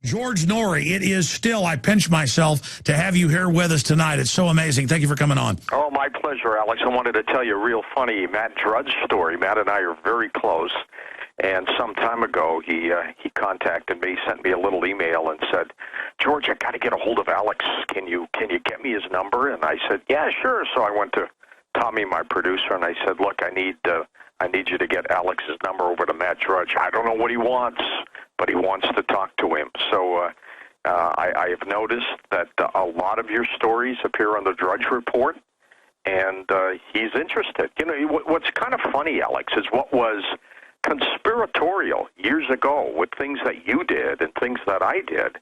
George Noory, it is still, I pinch myself to have you here with us tonight. It's so amazing. Thank you for coming on. Oh, my pleasure, Alex. I wanted to tell you a real funny Matt Drudge story. Matt and I are very close, and some time ago he contacted me, sent me a little email and said, George, I got to get a hold of Alex. Can you get me his number? And I said, yeah, sure. So I went to Tommy, my producer, and I said, look, I need you to get Alex's number over to Matt Drudge. I don't know what he wants, but he wants to talk to him. So I have noticed that a lot of your stories appear on the Drudge Report, and he's interested. You know, what's kind of funny, Alex, is what was conspiratorial years ago with things that you did and things that I did,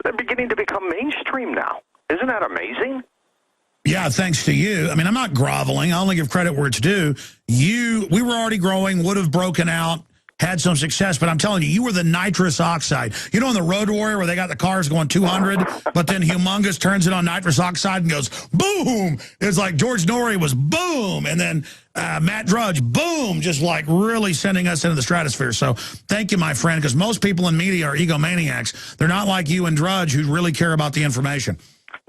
they're beginning to become mainstream now. Isn't that amazing? Yeah, thanks to you. I mean, I'm not groveling. I only give credit where it's due. We were already growing, would have broken out, had some success, but I'm telling you, you were the nitrous oxide. You know, in the Road Warrior where they got the cars going 200, but then Humongous turns it on nitrous oxide and goes, boom! It's like George Noory was boom, and then Matt Drudge, boom, just like really sending us into the stratosphere. So thank you, my friend, because most people in media are egomaniacs. They're not like you and Drudge who really care about the information.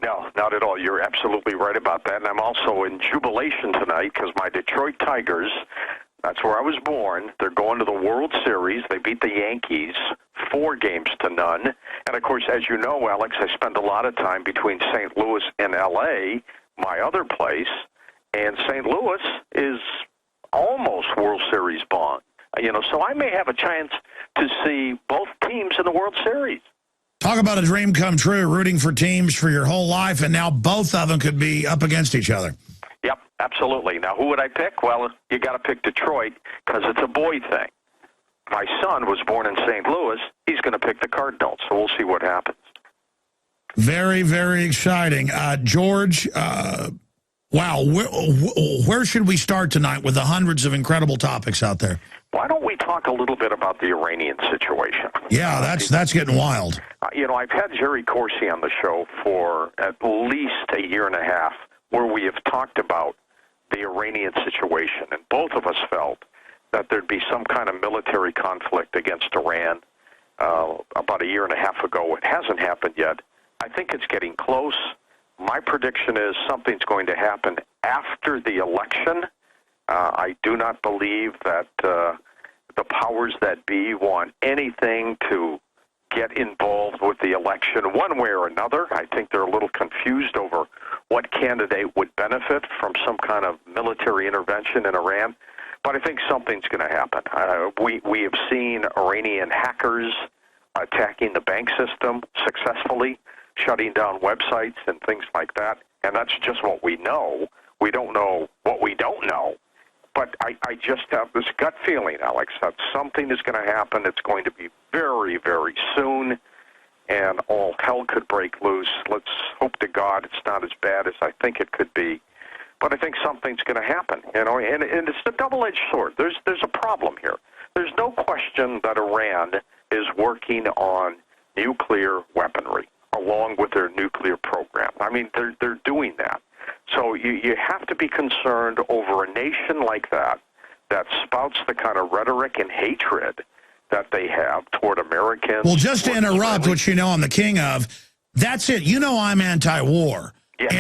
No, not at all. You're absolutely right about that. And I'm also in jubilation tonight because my Detroit Tigers, that's where I was born, they're going to the World Series. They beat the Yankees 4-0. And, of course, as you know, Alex, I spend a lot of time between St. Louis and L.A., my other place, and St. Louis is almost World Series bound. You know, so I may have a chance to see both teams in the World Series. Talk about a dream come true, rooting for teams for your whole life, and now both of them could be up against each other. Yep, absolutely. Now, who would I pick? Well, you got to pick Detroit because it's a boy thing. My son was born in St. Louis. He's going to pick the Cardinals, so we'll see what happens. Very, very exciting. George, wow, where should we start tonight with the hundreds of incredible topics out there? Why don't we talk a little bit about the Iranian situation? Yeah, that's getting wild. You know, I've had Jerry Corsi on the show for at least a year and a half where we have talked about the Iranian situation, and both of us felt that there'd be some kind of military conflict against Iran about a year and a half ago. It hasn't happened yet. I think it's getting close. My prediction is something's going to happen after the election. I do not believe that the powers that be want anything to get involved with the election one way or another. I think they're a little confused over what candidate would benefit from some kind of military intervention in Iran. But I think something's going to happen. We have seen Iranian hackers attacking the bank system successfully, shutting down websites and things like that. And that's just what we know. We don't know what we don't know. But I just have this gut feeling, Alex, that something is going to happen. It's going to be very, very soon, and all hell could break loose. Let's hope to God it's not as bad as I think it could be. But I think something's going to happen, you know, and it's a double-edged sword. There's a problem here. There's no question that Iran is working on nuclear weaponry along with their nuclear program. I mean, they're doing that. So you have to be concerned over a nation like that spouts the kind of rhetoric and hatred that they have toward Americans. Well, just to interrupt, which you know I'm the king of, that's it. You know I'm anti-war. Yes,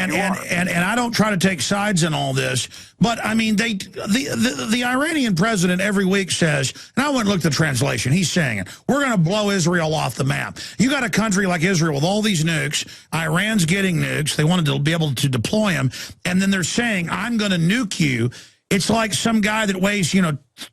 and I don't try to take sides in all this, but I mean the Iranian president every week says, and I went and looked at the translation, he's saying it, we're going to blow Israel off the map. You got a country like Israel with all these nukes, Iran's getting nukes, they wanted to be able to deploy them, and then they're saying, I'm going to nuke you. It's like some guy that weighs,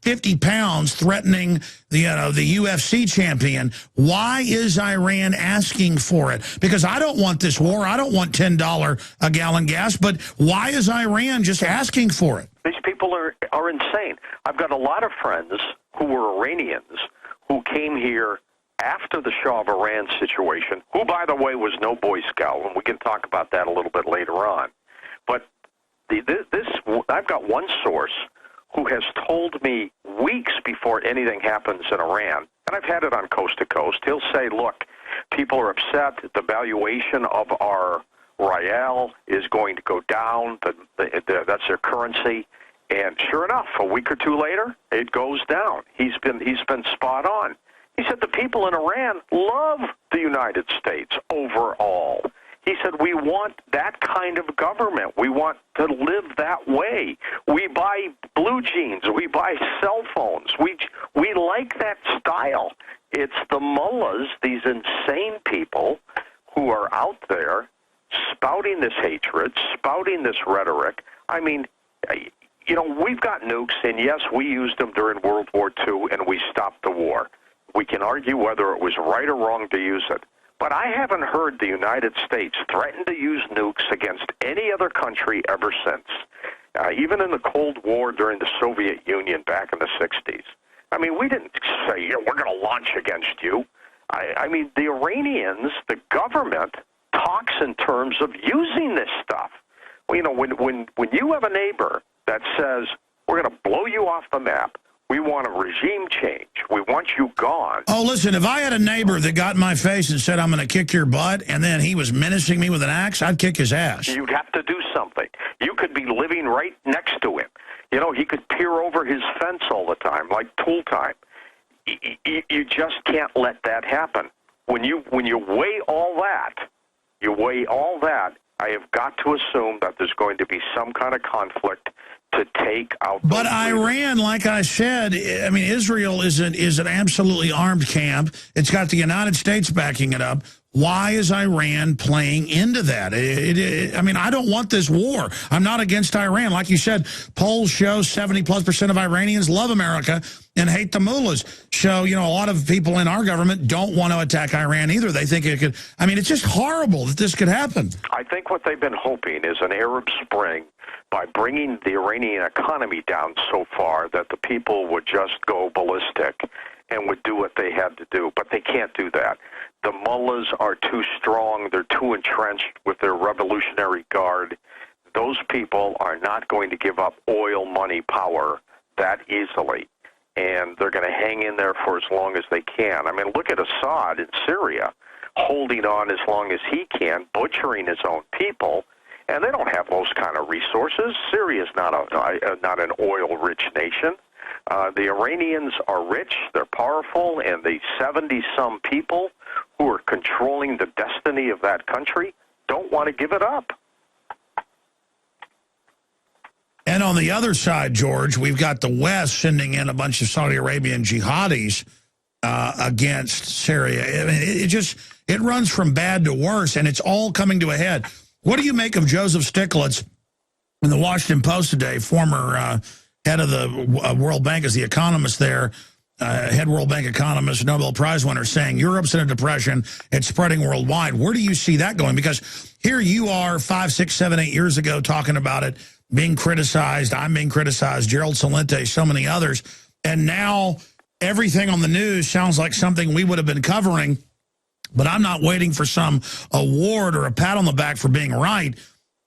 50 pounds threatening the UFC champion. Why is Iran asking for it? Because I don't want this war. I don't want $10 a gallon gas. But why is Iran just asking for it? These people are insane. I've got a lot of friends who were Iranians who came here after the Shah of Iran situation, who, by the way, was no Boy Scout, and we can talk about that a little bit later on. But I've got one source who has told me weeks before anything happens in Iran, and I've had it on Coast to Coast, he'll say, look, people are upset, the valuation of our rial is going to go down, that's their currency, and sure enough, a week or two later, it goes down. He's been spot on. He said the people in Iran love the United States overall. He said, we want that kind of government. We want to live that way. We buy blue jeans. We buy cell phones. We like that style. It's the mullahs, these insane people who are out there spouting this hatred, spouting this rhetoric. I mean, you know, we've got nukes, and yes, we used them during World War II, and we stopped the war. We can argue whether it was right or wrong to use it. But I haven't heard the United States threaten to use nukes against any other country ever since, even in the Cold War during the Soviet Union back in the 60s. I mean, we didn't say, we're going to launch against you. I mean, the Iranians, the government, talks in terms of using this stuff. Well, you know, when you have a neighbor that says, we're going to blow you off the map, we want a regime change, we want you gone. Oh, listen, if I had a neighbor that got in my face and said, I'm going to kick your butt, and then he was menacing me with an axe, I'd kick his ass. You'd have to do something. You could be living right next to him. You know, he could peer over his fence all the time, like tool time. You just can't let that happen. When you weigh all that, I have got to assume that there's going to be some kind of conflict to take out. But Iran, like I said, I mean, Israel is an absolutely armed camp. It's got the United States backing it up. Why is Iran playing into that? I mean, I don't want this war. I'm not against Iran. Like you said, polls show 70+% of Iranians love America and hate the mullahs. So, you know, a lot of people in our government don't want to attack Iran either. They think it could. I mean, it's just horrible that this could happen. I think what they've been hoping is an Arab Spring by bringing the Iranian economy down so far that the people would just go ballistic and would do what they had to do. But they can't do that. The mullahs are too strong. They're too entrenched with their Revolutionary Guard. Those people are not going to give up oil, money, power that easily. And they're going to hang in there for as long as they can. I mean, look at Assad in Syria, holding on as long as he can, butchering his own people. And they don't have those kind of resources. Syria's not an oil-rich nation. The Iranians are rich, they're powerful, and the 70-some people who are controlling the destiny of that country don't want to give it up. And on the other side, George, we've got the West sending in a bunch of Saudi Arabian jihadis against Syria. I mean, it runs from bad to worse, and it's all coming to a head. What do you make of Joseph Stiglitz in the Washington Post today, former head of the World Bank, as the economist there, head World Bank economist, Nobel Prize winner, saying Europe's in a depression, it's spreading worldwide. Where do you see that going? Because here you are 5, 6, 7, 8 years ago talking about it, being criticized, I'm being criticized, Gerald Celente, so many others, and now everything on the news sounds like something we would have been covering. But I'm not waiting for some award or a pat on the back for being right.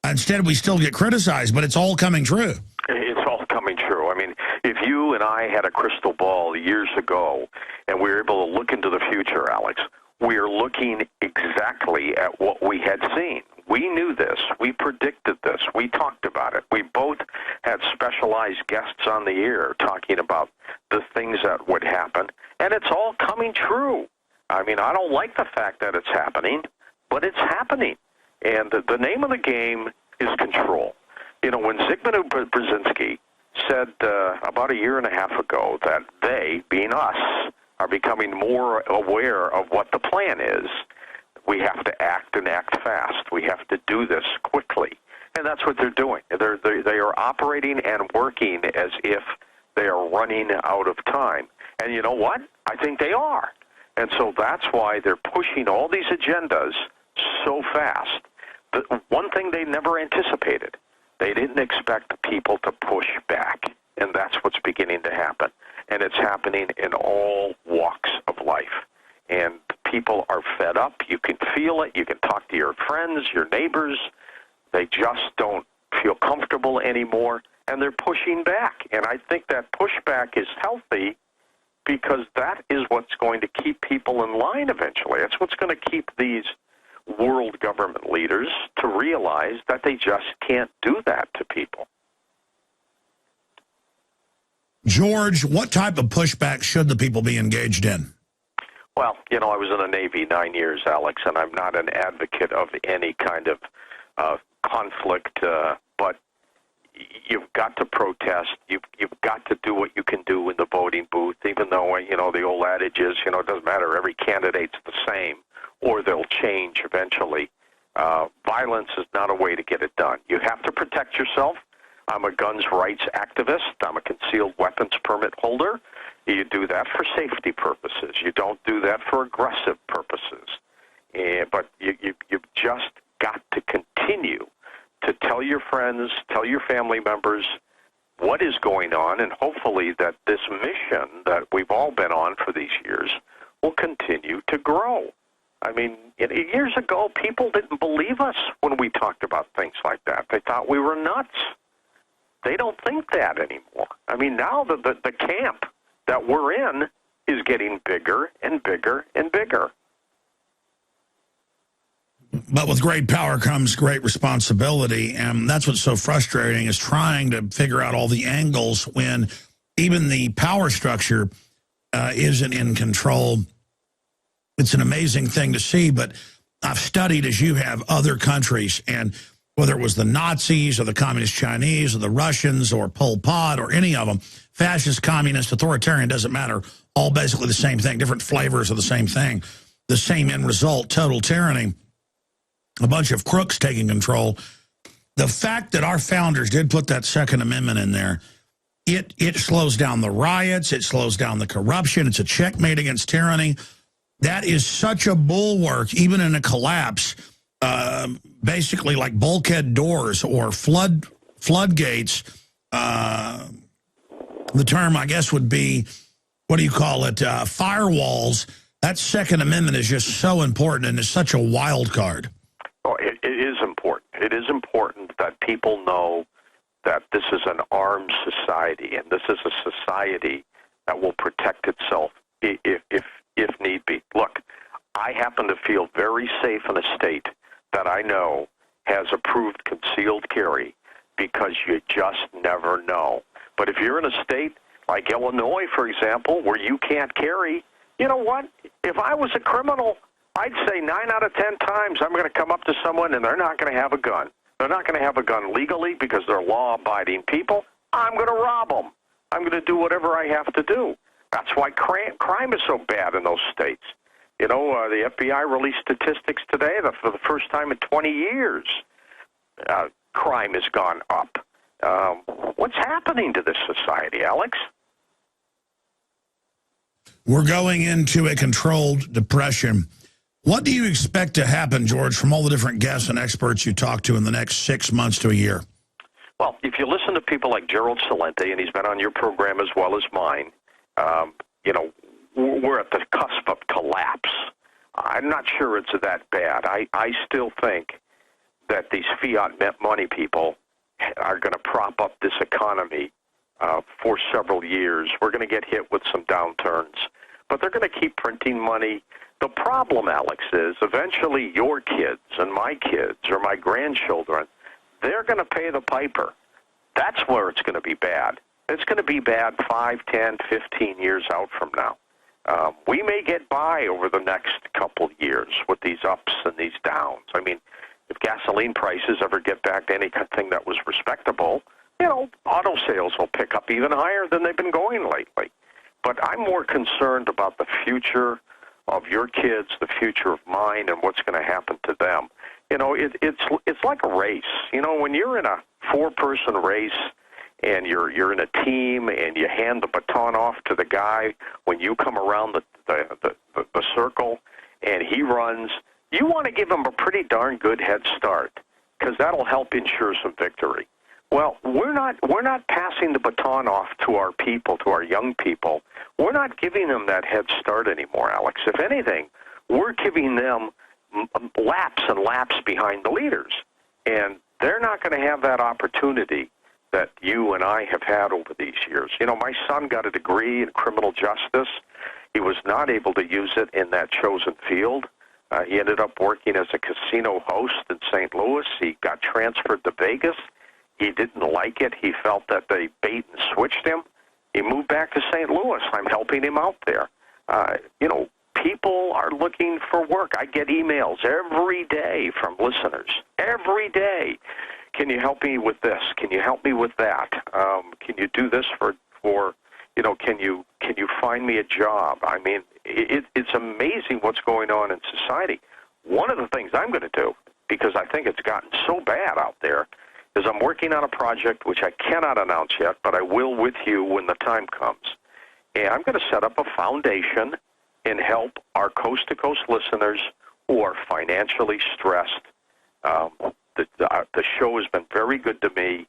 Instead, we still get criticized, but it's all coming true. It's all coming true. I mean, if you and I had a crystal ball years ago and we were able to look into the future, Alex, we are looking exactly at what we had seen. We knew this. We predicted this. We talked about it. We both had specialized guests on the air talking about the things that would happen, and it's all coming true. I mean, I don't like the fact that it's happening, but it's happening. And the name of the game is control. You know, when Zygmunt Brzezinski said about a year and a half ago that they, being us, are becoming more aware of what the plan is, we have to act and act fast. We have to do this quickly. And that's what they're doing. They are operating and working as if they are running out of time. And you know what? I think they are. And so that's why they're pushing all these agendas so fast. But one thing they never anticipated, they didn't expect people to push back. And that's what's beginning to happen. And it's happening in all walks of life. And people are fed up. You can feel it. You can talk to your friends, your neighbors. They just don't feel comfortable anymore. And they're pushing back. And I think that pushback is healthy, because that is what's going to keep people in line eventually. That's what's going to keep these world government leaders to realize that they just can't do that to people. George, what type of pushback should the people be engaged in? Well, you know, I was in the Navy 9 years, Alex, and I'm not an advocate of any kind of conflict, but you've got to protest. You've got to do what you can do in the voting booth, even though, you know, the old adage is, you know, it doesn't matter, every candidate's the same, or they'll change eventually. Violence is not a way to get it done. You have to protect yourself. I'm a guns rights activist. I'm a concealed weapons permit holder. You do that for safety purposes. You don't do that for aggressive purposes. But you've just got to continue to tell your friends, tell your family members what is going on, and hopefully that this mission that we've all been on for these years will continue to grow. I mean, years ago, people didn't believe us when we talked about things like that. They thought we were nuts. They don't think that anymore. I mean, now the camp that we're in is getting bigger and bigger and bigger. But with great power comes great responsibility, and that's what's so frustrating, is trying to figure out all the angles when even the power structure isn't in control. It's an amazing thing to see, but I've studied, as you have, other countries, and whether it was the Nazis or the Communist Chinese or the Russians or Pol Pot or any of them, fascist, communist, authoritarian, doesn't matter, all basically the same thing, different flavors of the same thing, the same end result, total tyranny, a bunch of crooks taking control. The fact that our founders did put that Second Amendment in there, it slows down the riots, it slows down the corruption, it's a checkmate against tyranny. That is such a bulwark, even in a collapse, basically like bulkhead doors or floodgates. The term, I guess, would be, what do you call it, firewalls. That Second Amendment is just so important, and it's such a wild card. Oh, it is important. It is important that people know that this is an armed society, and this is a society that will protect itself if need be. Look, I happen to feel very safe in a state that I know has approved concealed carry, because you just never know. But if you're in a state like Illinois, for example, where you can't carry, you know what? If I was a criminal, I'd say 9 out of 10 times I'm going to come up to someone and they're not going to have a gun. They're not going to have a gun legally because they're law-abiding people. I'm going to rob them. I'm going to do whatever I have to do. That's why crime is so bad in those states. You know, the FBI released statistics today that for the first time in 20 years, crime has gone up. What's happening to this society, Alex? We're going into a controlled depression. What do you expect to happen, George, from all the different guests and experts you talk to in the next 6 months to a year? Well, if you listen to people like Gerald Celente, and he's been on your program as well as mine, you know, we're at the cusp of collapse. I'm not sure it's that bad. I still think that these fiat money people are going to prop up this economy for several years. We're going to get hit with some downturns, but they're going to keep printing money. The problem, Alex, is eventually your kids and my kids or my grandchildren, they're going to pay the piper. That's where it's going to be bad. It's going to be bad 5, 10, 15 years out from now. We may get by over the next couple years with these ups and these downs. I mean, if gasoline prices ever get back to anything that was respectable, you know, auto sales will pick up even higher than they've been going lately. But I'm more concerned about the future of your kids, the future of mine, and what's going to happen to them. You know, it's like a race. You know, when you're in a 4-person race and you're in a team and you hand the baton off to the guy when you come around the circle and he runs, you want to give him a pretty darn good head start, because that'll help ensure some victory. Well, we're not passing the baton off to our people, to our young people. We're not giving them that head start anymore, Alex. If anything, we're giving them laps and laps behind the leaders. And they're not going to have that opportunity that you and I have had over these years. You know, my son got a degree in criminal justice. He was not able to use it in that chosen field. He ended up working as a casino host in St. Louis. He got transferred to Vegas. He didn't like it. He felt that they bait and switched him. He moved back to St. Louis. I'm helping him out there. You know, people are looking for work. I get emails every day from listeners. Every day. Can you help me with this? Can you help me with that? Can you do this for can you find me a job? I mean, it's amazing what's going on in society. One of the things I'm going to do, because I think it's gotten so bad out there, is I'm working on a project which I cannot announce yet, but I will with you when the time comes. And I'm going to set up a foundation and help our coast-to-coast listeners who are financially stressed. The show has been very good to me,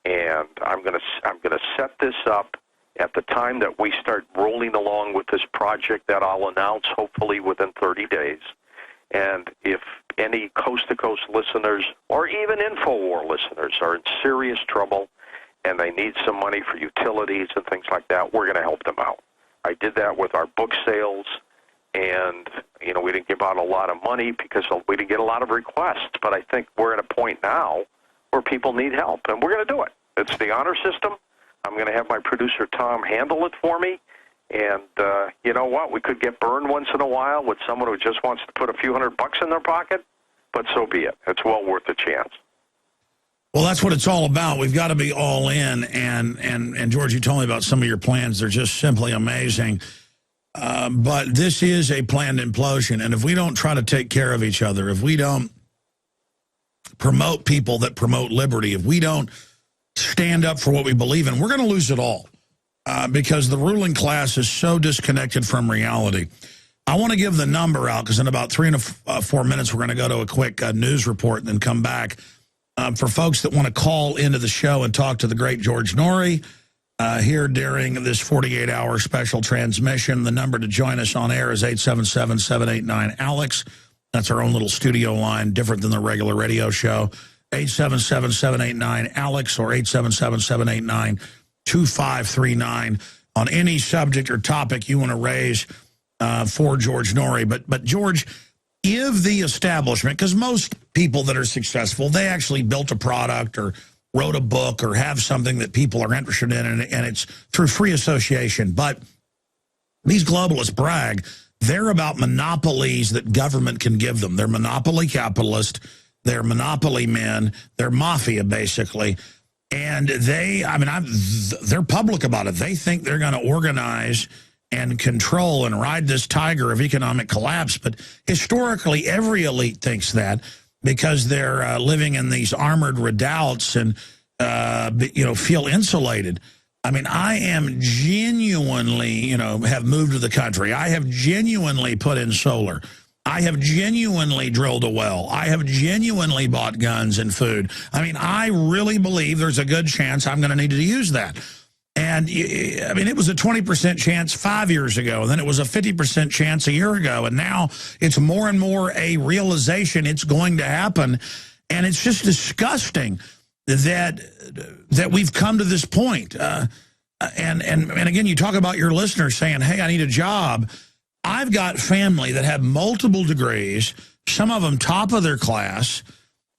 and I'm going to set this up at the time that we start rolling along with this project that I'll announce hopefully within 30 days. And if any coast-to-coast listeners or even InfoWar listeners are in serious trouble and they need some money for utilities and things like that, we're going to help them out. I did that with our book sales, and we didn't give out a lot of money because we didn't get a lot of requests. But I think we're at a point now where people need help, and we're going to do it. It's the honor system. I'm going to have my producer Tom handle it for me. And you know what? We could get burned once in a while with someone who just wants to put a few $100 in their pocket, but so be it. It's well worth the chance. Well, that's what it's all about. We've got to be all in. And George, you told me about some of your plans. They're just simply amazing. But this is a planned implosion. And if we don't try to take care of each other, if we don't promote people that promote liberty, if we don't stand up for what we believe in, we're going to lose it all. Because the ruling class is so disconnected from reality. I want to give the number out because in about 3 to 4 minutes, we're going to go to a quick news report and then come back. For folks that want to call into the show and talk to the great George Noory here during this 48-hour special transmission, the number to join us on air is 877-789-ALEX. That's our own little studio line, different than the regular radio show. 877-789-ALEX or 877-789-2539 on any subject or topic you want to raise for George Noory. But George, if the establishment, because most people that are successful, they actually built a product or wrote a book or have something that people are interested in, and it's through free association. But these globalists brag they're about monopolies that government can give them. They're monopoly capitalist. They're monopoly men. They're mafia, basically. And they're public about it. They think they're going to organize and control and ride this tiger of economic collapse. But historically, every elite thinks that because they're living in these armored redoubts and, feel insulated. I mean, I am genuinely, have moved to the country. I have genuinely put in solar. I have genuinely drilled a well. I have genuinely bought guns and food. I mean, I really believe there's a good chance I'm going to need to use that. And, I mean, it was a 20% chance 5 years ago, and then it was a 50% chance a year ago, and now it's more and more a realization it's going to happen. And it's just disgusting that we've come to this point. And again, you talk about your listeners saying, hey, I need a job. I've got family that have multiple degrees, some of them top of their class,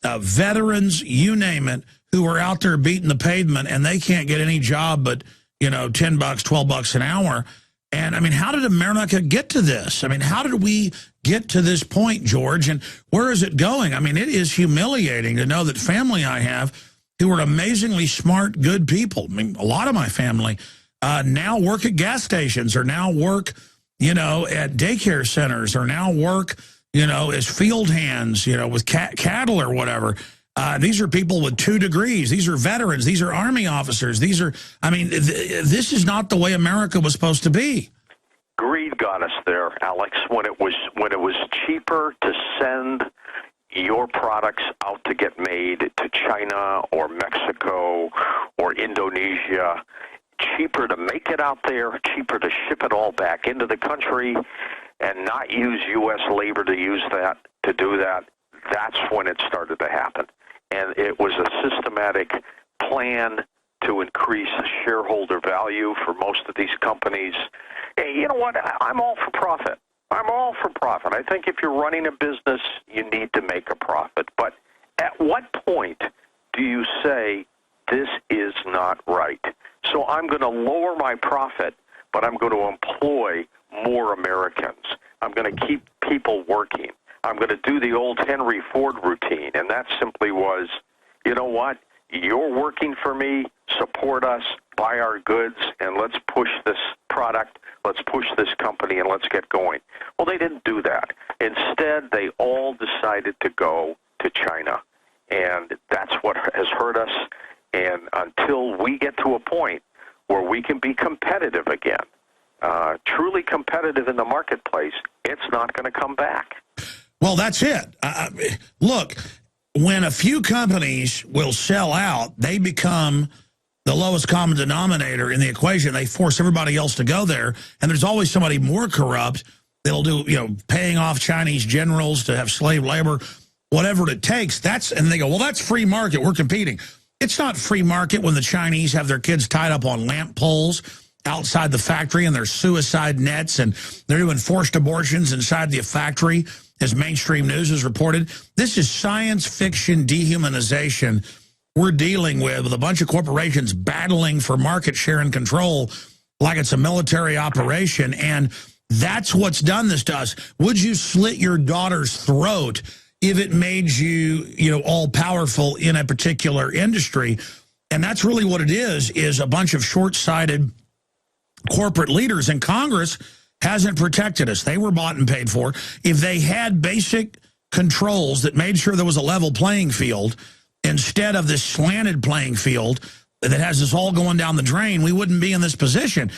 veterans, you name it, who are out there beating the pavement, and they can't get any job but, $10, $12 an hour. And, I mean, how did America get to this? I mean, how did we get to this point, George, and where is it going? I mean, it is humiliating to know that family I have who are amazingly smart, good people. I mean, a lot of my family now work at gas stations or now work at daycare centers or now work, as field hands, with cattle or whatever. These are people with 2 degrees. These are veterans. These are Army officers. These are, this is not the way America was supposed to be. Greed got us there, Alex, when it was cheaper to send your products out to get made to China or Mexico or Indonesia. Cheaper to make it out there, cheaper to ship it all back into the country and not use U.S. labor to do that. That's when it started to happen. And it was a systematic plan to increase shareholder value for most of these companies. Hey, you know what? I'm all for profit. I'm all for profit. I think if you're running a business, you need to make a profit. But at what point do you say, this is not right? So I'm going to lower my profit, but I'm going to employ more Americans. I'm going to keep people working. I'm going to do the old Henry Ford routine, and that simply was, you know what? You're working for me, support us, buy our goods, and let's push this product, let's push this company, and let's get going. Well, they didn't do that. Instead, they all decided to go to China, and that's what has hurt us. And until we get to a point where we can be competitive again, truly competitive in the marketplace, it's not going to come back. Well, that's it. Look, when a few companies will sell out, they become the lowest common denominator in the equation. They force everybody else to go there, and there's always somebody more corrupt that'll do, paying off Chinese generals to have slave labor, whatever it takes. And they go, well, that's free market. We're competing. It's not free market when the Chinese have their kids tied up on lamp poles outside the factory and their suicide nets, and they're doing forced abortions inside the factory, as mainstream news has reported. This is science fiction dehumanization we're dealing with a bunch of corporations battling for market share and control like it's a military operation, and that's what's done this to us. Would you slit your daughter's throat if it made you, all-powerful in a particular industry? And that's really what it is a bunch of short-sighted corporate leaders, and Congress hasn't protected us. They were bought and paid for. If they had basic controls that made sure there was a level playing field instead of this slanted playing field that has us all going down the drain, we wouldn't be in this position.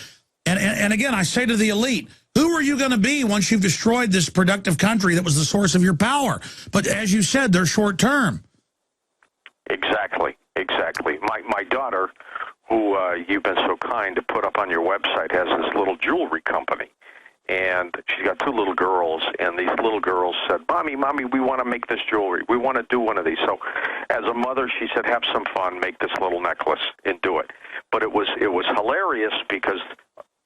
And again, I say to the elite, who are you going to be once you've destroyed this productive country that was the source of your power? But as you said, they're short term. Exactly. My daughter, who you've been so kind to put up on your website, has this little jewelry company. And she's got two little girls, and these little girls said, Mommy, we want to make this jewelry. We want to do one of these. So as a mother, she said, have some fun, make this little necklace, and do it. But it was hilarious because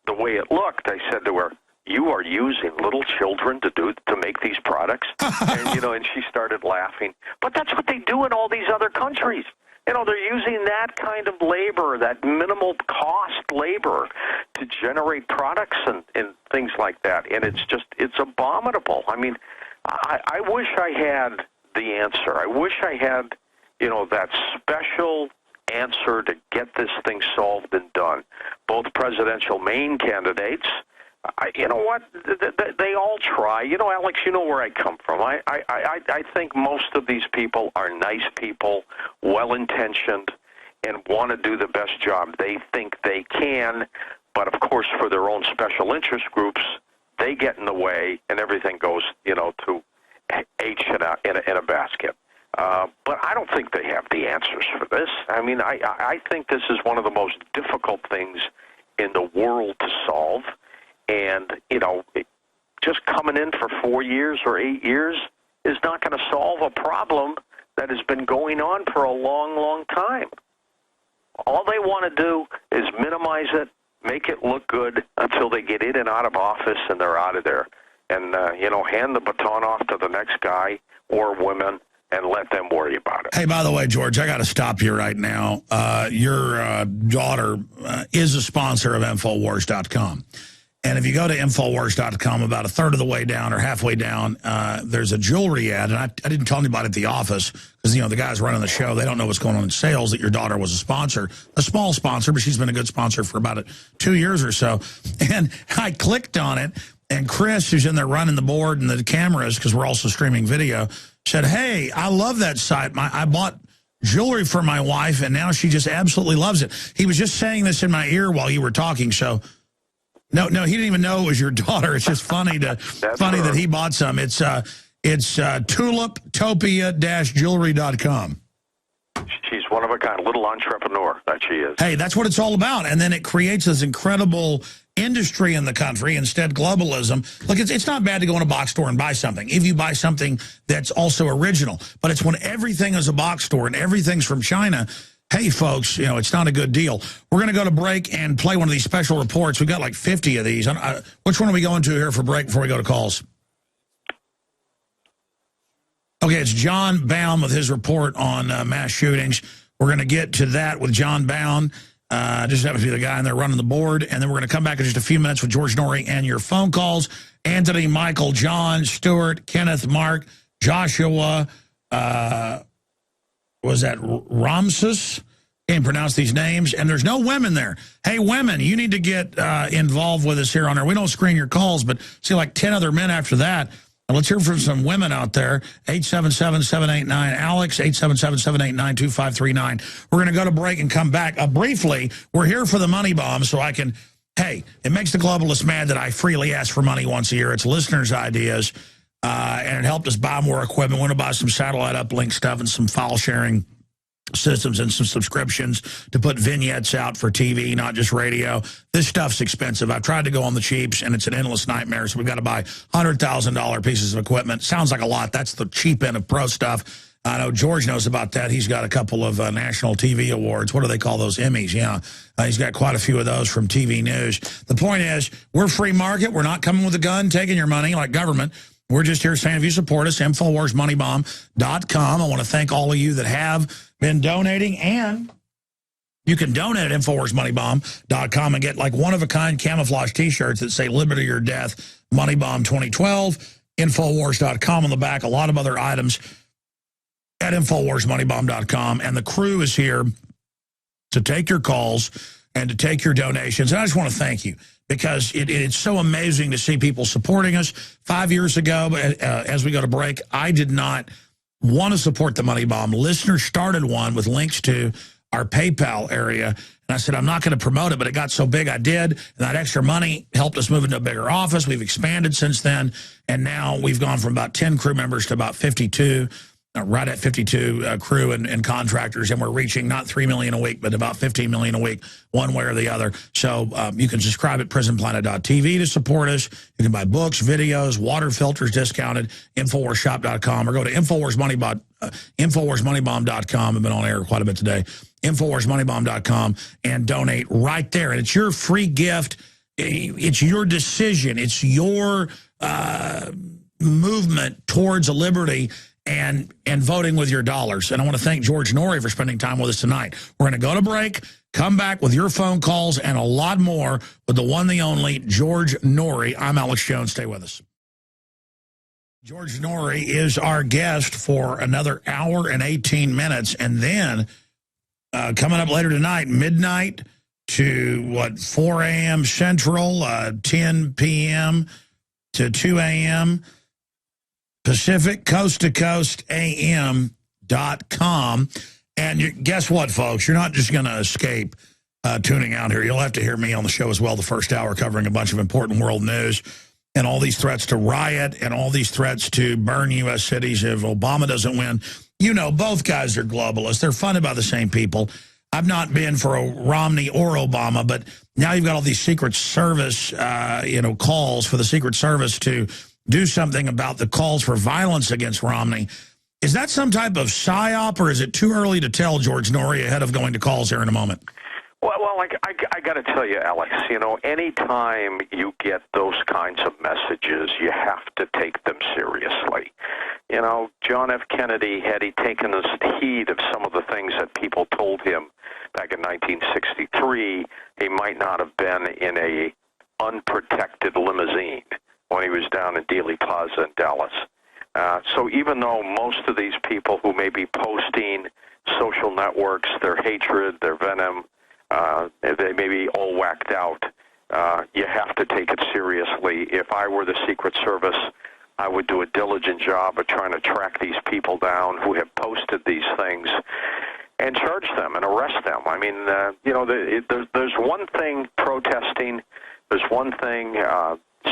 the way it looked, I said to her, you are using little children to make these products? And she started laughing. But that's what they do in all these other countries. They're using that kind of labor, that minimal cost labor, to generate products and things like that. And it's abominable. I mean, I wish I had the answer. I wish I had, that special answer to get this thing solved and done. Both presidential Maine candidates, you know what, they all try. Alex, you know where I come from. I think most of these people are nice people, well-intentioned, and want to do the best job they think they can. But, of course, for their own special interest groups, they get in the way, and everything goes, to H in a basket. But I don't think they have the answers for this. I mean, I think this is one of the most difficult things in the world to solve. And, just coming in for 4 years or 8 years is not going to solve a problem that has been going on for a long, long time. All they want to do is minimize it, make it look good until they get in and out of office and they're out of there. And, hand the baton off to the next guy or woman and let them worry about it. Hey, by the way, George, I got to stop you right now. Your daughter is a sponsor of Infowars.com. And if you go to Infowars.com, about a third of the way down or halfway down, there's a jewelry ad. And I didn't tell anybody at the office because, the guys running the show, they don't know what's going on in sales, that your daughter was a sponsor, a small sponsor, but she's been a good sponsor for about 2 years or so. And I clicked on it, and Chris, who's in there running the board and the cameras, because we're also streaming video, said, hey, I love that site. I bought jewelry for my wife, and now she just absolutely loves it. He was just saying this in my ear while you were talking, so... No, he didn't even know it was your daughter. It's just funny that he bought some. It's tuliptopia-jewelry.com. She's one of a kind, little entrepreneur that she is. Hey, that's what it's all about. And then it creates this incredible industry in the country, instead globalism. Look, it's not bad to go in a box store and buy something if you buy something that's also original. But it's when everything is a box store and everything's from China. Hey, folks, it's not a good deal. We're going to go to break and play one of these special reports. We've got like 50 of these. Which one are we going to here for break before we go to calls? Okay, it's John Baum with his report on mass shootings. We're going to get to that with John Baum. Just happens to be the guy in there running the board. And then we're going to come back in just a few minutes with George Noory and your phone calls. Anthony, Michael, John, Stuart, Kenneth, Mark, Joshua, was that Ramses? Can't pronounce these names. And there's no women there. Hey, women, you need to get involved with us here on there. We don't screen your calls, but see like 10 other men after that. And let's hear from some women out there. 877-789-ALEX, 877-789-2539. We're going to go to break and come back. Briefly, we're here for the money bomb so I can, hey, it makes the globalists mad that I freely ask for money once a year. It's listeners' ideas, and it helped us buy more equipment. We want to buy some satellite uplink stuff and some file sharing systems and some subscriptions to put vignettes out for TV, not just radio. This stuff's expensive. I've tried to go on the cheaps, and it's an endless nightmare, so we've got to buy $100,000 pieces of equipment. Sounds like a lot. That's the cheap end of pro stuff. I know George knows about that. He's got a couple of national TV awards. What do they call those? Emmys, yeah. He's got quite a few of those from TV news. The point is, we're free market. We're not coming with a gun, taking your money like government. We're just here saying if you support us, InfoWarsMoneyBomb.com. I want to thank all of you that have been donating, and you can donate at InfoWarsMoneyBomb.com and get like one-of-a-kind camouflage T-shirts that say Liberty or Death, Money Bomb 2012, Infowars.com on the back, a lot of other items at InfoWarsMoneyBomb.com. And the crew is here to take your calls and to take your donations. And I just want to thank you, because it's so amazing to see people supporting us. 5 years ago, as we go to break, I did not want to support the Money Bomb. Listeners started one with links to our PayPal area, and I said, I'm not going to promote it, but it got so big I did, and that extra money helped us move into a bigger office. We've expanded since then, and now we've gone from about 10 crew members to about 52, right at 52 crew and contractors, and we're reaching not $3 million a week, but about $15 million a week, one way or the other. So you can subscribe at prisonplanet.tv to support us. You can buy books, videos, water filters discounted, InfoWarsShop.com, or go to InfoWarsMoneyBomb.com. I've been on air quite a bit today. InfoWarsMoneyBomb.com, and donate right there. And it's your free gift. It's your decision. It's your movement towards a liberty and voting with your dollars. And I want to thank George Noory for spending time with us tonight. We're going to go to break, come back with your phone calls and a lot more with the one, the only, George Noory. I'm Alex Jones. Stay with us. George Noory is our guest for another hour and 18 minutes. And then coming up later tonight, midnight to, 4 a.m. Central, 10 p.m. to 2 a.m. Pacific, coast to coast, AM.com. And guess what, folks? You're not just going to escape tuning out here. You'll have to hear me on the show as well the first hour, covering a bunch of important world news and all these threats to riot and all these threats to burn U.S. cities if Obama doesn't win. You know, both guys are globalists. They're funded by the same people. I've not been for a Romney or Obama, but now you've got all these Secret Service, calls for the Secret Service to do something about the calls for violence against Romney. Is that some type of psyop, or is it too early to tell, George Noory, ahead of going to calls here in a moment? Well, I got to tell you, Alex, anytime you get those kinds of messages, you have to take them seriously. John F. Kennedy, had he taken heed of some of the things that people told him back in 1963, he might not have been in a unprotected limousine when he was down in Dealey Plaza in Dallas. So even though most of these people who may be posting social networks, their hatred, their venom, they may be all whacked out, you have to take it seriously. If I were the Secret Service, I would do a diligent job of trying to track these people down who have posted these things and charge them and arrest them. I mean, there's one thing protesting, there's one thing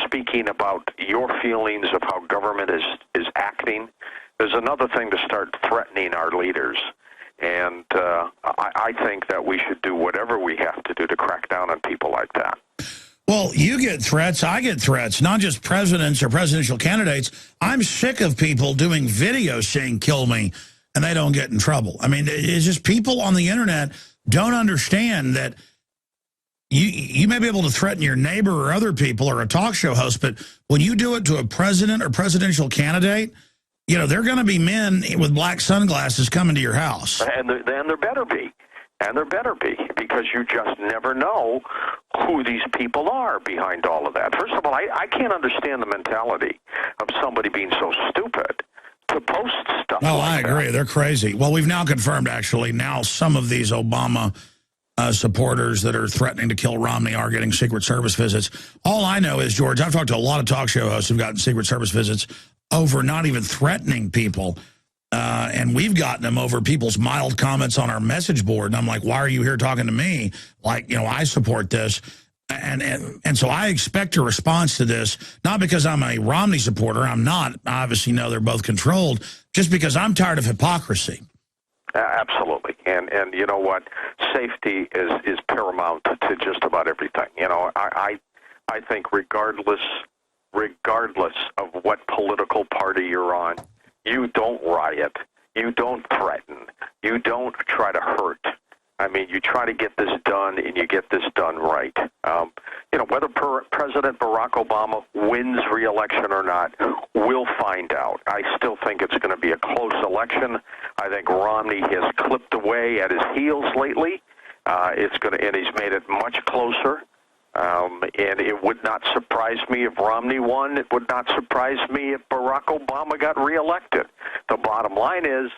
speaking about your feelings of how government is acting. There's another thing to start threatening our leaders. And I think that we should do whatever we have to do to crack down on people like that. Well, you get threats, I get threats, not just presidents or presidential candidates. I'm sick of people doing videos saying, kill me, and they don't get in trouble. I mean, it's just people on the internet don't understand that you may be able to threaten your neighbor or other people or a talk show host, but when you do it to a president or presidential candidate, they're going to be men with black sunglasses coming to your house. And there better be. And there better be, because you just never know who these people are behind all of that. First of all, I can't understand the mentality of somebody being so stupid to post stuff like that. I agree. They're crazy. Well, we've now confirmed, actually, now some of these Obama supporters that are threatening to kill Romney are getting Secret Service visits. All I know is, George, I've talked to a lot of talk show hosts who've gotten Secret Service visits over not even threatening people. And we've gotten them over people's mild comments on our message board. And I'm like, why are you here talking to me? Like, you know, I support this. And so I expect a response to this, not because I'm a Romney supporter. I'm not. I obviously know they're both controlled, just because I'm tired of hypocrisy. Absolutely. And you know what? Safety is paramount to just about everything. You know, I think regardless of what political party you're on, you don't riot, you don't threaten, you don't try to hurt. I mean, you try to get this done, and you get this done right. You know, whether President Barack Obama wins re-election or not, we'll find out. I still think it's going to be a close election. I think Romney has clipped away at his heels lately. And he's made it much closer. And it would not surprise me if Romney won. It would not surprise me if Barack Obama got reelected. The bottom line is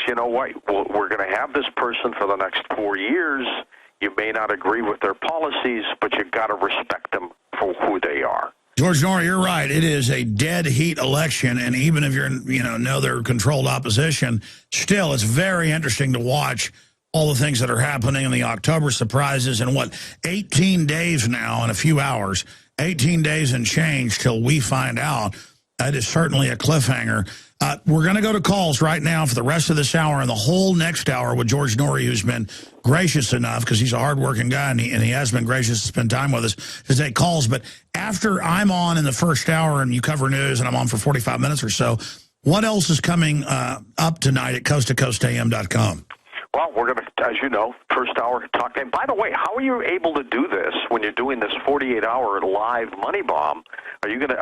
you know what? We're going to have this person for the next 4 years. You may not agree with their policies, but you've got to respect them for who they are. George Noory, you're right. It is a dead heat election, and even if you're, know they're controlled opposition, still it's very interesting to watch all the things that are happening in the October surprises. And 18 days now in a few hours, 18 days and change till we find out. That is certainly a cliffhanger. We're going to go to calls right now for the rest of this hour and the whole next hour with George Noory, who's been gracious enough, because he's a hardworking guy, and he has been gracious to spend time with us, to take calls. But after I'm on in the first hour and you cover news and I'm on for 45 minutes or so, what else is coming up tonight at coasttocoastam.com? Well, we're going to, as you know, first hour talk. And by the way, how are you able to do this when you're doing this 48-hour live money bomb? Are you going to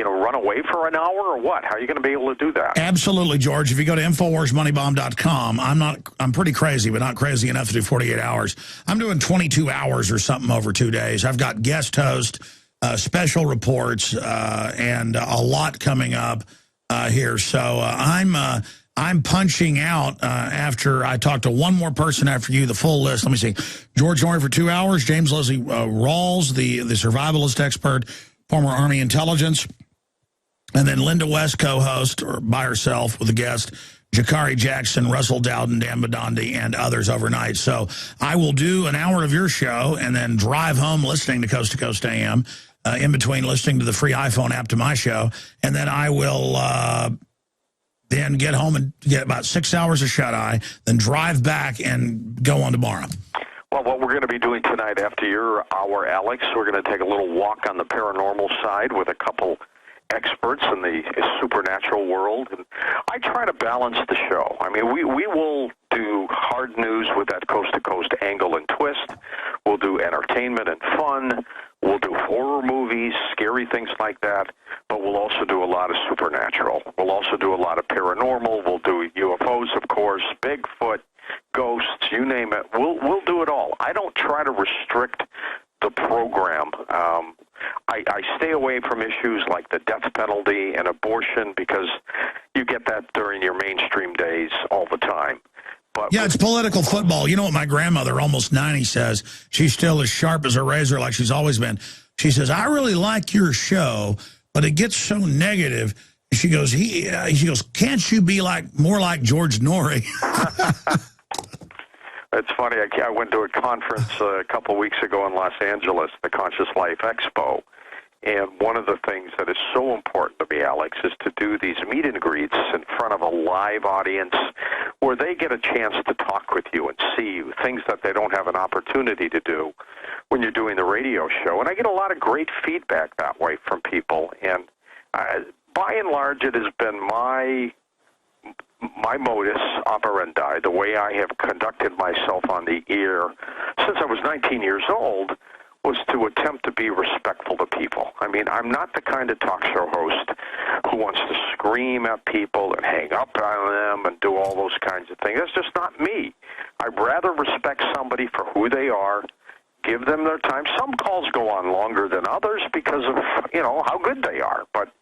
run away for an hour or what? How are you going to be able to do that? Absolutely, George. If you go to InfoWarsMoneyBomb.com, I'm pretty crazy, but not crazy enough to do 48 hours. I'm doing 22 hours or something over 2 days. I've got guest host, special reports, and a lot coming up here. So I'm punching out after I talk to one more person after you, the full list. Let me see. George Noory for 2 hours. James Leslie Rawls, the survivalist expert, former Army intelligence. And then Linda West, co-host, or by herself with a guest, Jakari Jackson, Russell Dowden, Dan Badandi, and others overnight. So I will do an hour of your show and then drive home listening to Coast to Coast AM, in between listening to the free iPhone app to my show. And then I will then get home and get about 6 hours of shut-eye, then drive back and go on tomorrow. Well, what we're going to be doing tonight after your hour, Alex, we're going to take a little walk on the paranormal side with a couple experts in the supernatural world. And I try to balance the show. I mean, we will do hard news with that coast-to-coast angle and twist. We'll do entertainment and fun. We'll do horror movies, scary things like that. But we'll also do a lot of supernatural. We'll also do a lot of paranormal. We'll do UFOs, of course, Bigfoot, ghosts, you name it. We'll do it all. I don't try to restrict the program. I stay away from issues like the death penalty and abortion because you get that during your mainstream days all the time. But yeah, it's political football. You know what my grandmother, almost 90, says? She's still as sharp as a razor like she's always been. She says, I really like your show, but it gets so negative. She goes, can't you be more like George Noory? It's funny. I went to a conference a couple weeks ago in Los Angeles, the Conscious Life Expo, and one of the things that is so important to me, Alex, is to do these meet and greets in front of a live audience where they get a chance to talk with you and see you, things that they don't have an opportunity to do when you're doing the radio show. And I get a lot of great feedback that way from people. And by and large, it has been my modus operandi, the way I have conducted myself on the air since I was 19 years old, was to attempt to be respectful to people. I mean, I'm not the kind of talk show host who wants to scream at people and hang up on them and do all those kinds of things. That's just not me. I'd rather respect somebody for who they are, give them their time. Some calls go on longer than others because of, how good they are. But,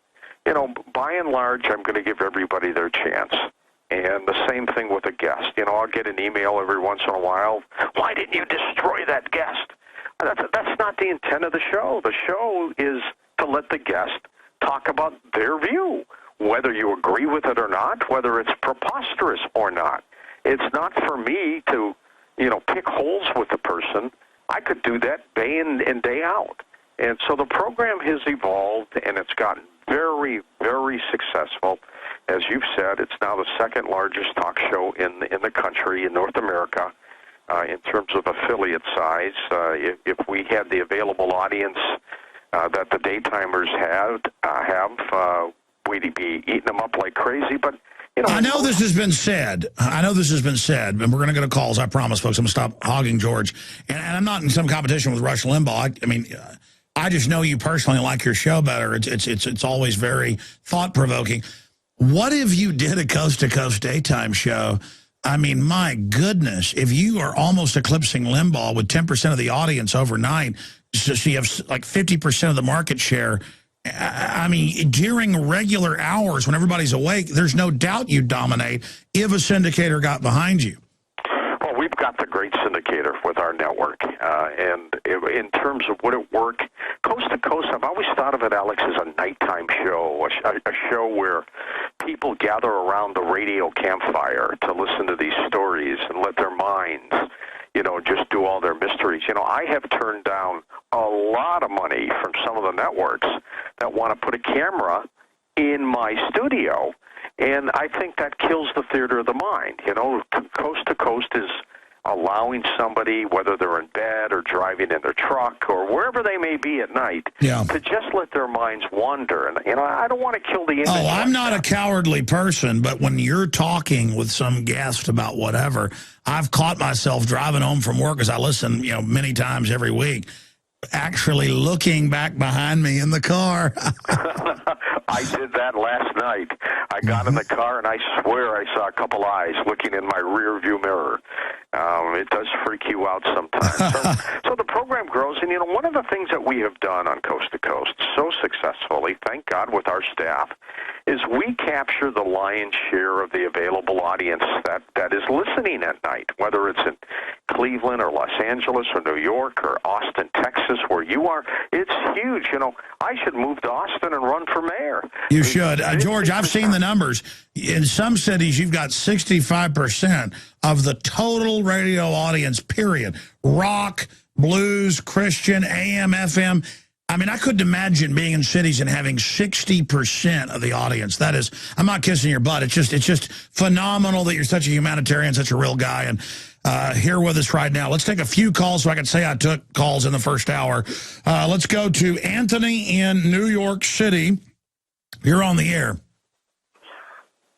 by and large, I'm going to give everybody their chance. And the same thing with a guest. I'll get an email every once in a while. Why didn't you destroy that guest? That's not the intent of the show. The show is to let the guest talk about their view, whether you agree with it or not, whether it's preposterous or not. It's not for me to, pick holes with the person. I could do that day in and day out. And so the program has evolved, and it's gotten very, very successful. As you've said, it's now the second largest talk show in the country, in North America, in terms of affiliate size. If we had the available audience that the daytimers have, we'd be eating them up like crazy. But I know this has been said. And we're going to go to calls. I promise, folks. I'm going to stop hogging George. And I'm not in some competition with Rush Limbaugh. I just know you personally, like your show better. It's always very thought-provoking. What if you did a coast-to-coast daytime show? My goodness, if you are almost eclipsing Limbaugh with 10% of the audience overnight, so you have like 50% of the market share. During regular hours when everybody's awake, there's no doubt you dominate if a syndicator got behind you. Well, we've got the great syndicator with our network. And in terms of would it work, coast to coast, I've always thought of it, Alex, as a nighttime show, a show where people gather around the radio campfire to listen to these stories and let their minds, just do all their mysteries. I have turned down a lot of money from some of the networks that want to put a camera in my studio, and I think that kills the theater of the mind. Coast to coast is allowing somebody, whether they're in bed or driving in their truck or wherever they may be at night, to just let their minds wander. And, I don't want to kill the image. Oh, I'm not a cowardly person, but when you're talking with some guest about whatever, I've caught myself driving home from work, as I listen, many times every week, actually looking back behind me in the car. I did that last night. I got in the car, and I swear I saw a couple eyes looking in my rear view mirror. It does freak you out sometimes. So the program grows, and, one of the things that we have done on Coast to Coast so successfully, thank God, with our staff, is we capture the lion's share of the available audience that is listening at night, whether it's in Cleveland or Los Angeles or New York or Austin, Texas, where you are. It's huge. I should move to Austin and run for mayor. You should. George, I've seen the numbers. In some cities, you've got 65% of the total radio audience, period. Rock, blues, Christian, AM, FM. I couldn't imagine being in cities and having 60% of the audience. That is, I'm not kissing your butt. It's just phenomenal that you're such a humanitarian, such a real guy, and here with us right now. Let's take a few calls so I can say I took calls in the first hour. Let's go to Anthony in New York City. You're on the air.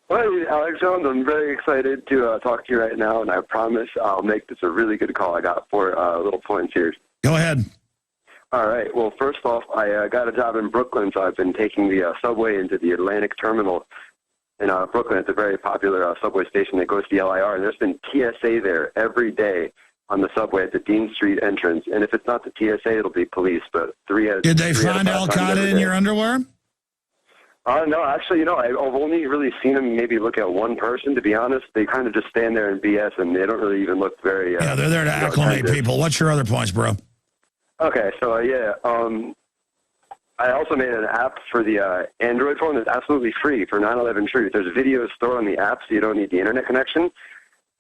Hi, Alex Jones. I'm very excited to talk to you right now, and I promise I'll make this a really good call. I got 4 little points here. Go ahead. All right. Well, first off, I got a job in Brooklyn, so I've been taking the subway into the Atlantic Terminal in Brooklyn. It's a very popular subway station that goes to the LIR, and there's been TSA there every day on the subway at the Dean Street entrance. And if it's not the TSA, it'll be police. But Did they find Al-Qaeda in your underwear? No, actually, I've only really seen them maybe look at one person, to be honest. They kind of just stand there and BS, and they don't really even look very... yeah, they're there to acclimate people. What's your other points, bro? Okay, so, I also made an app for the Android phone that's absolutely free for 9/11 Truth. There's videos stored on the app, so you don't need the internet connection.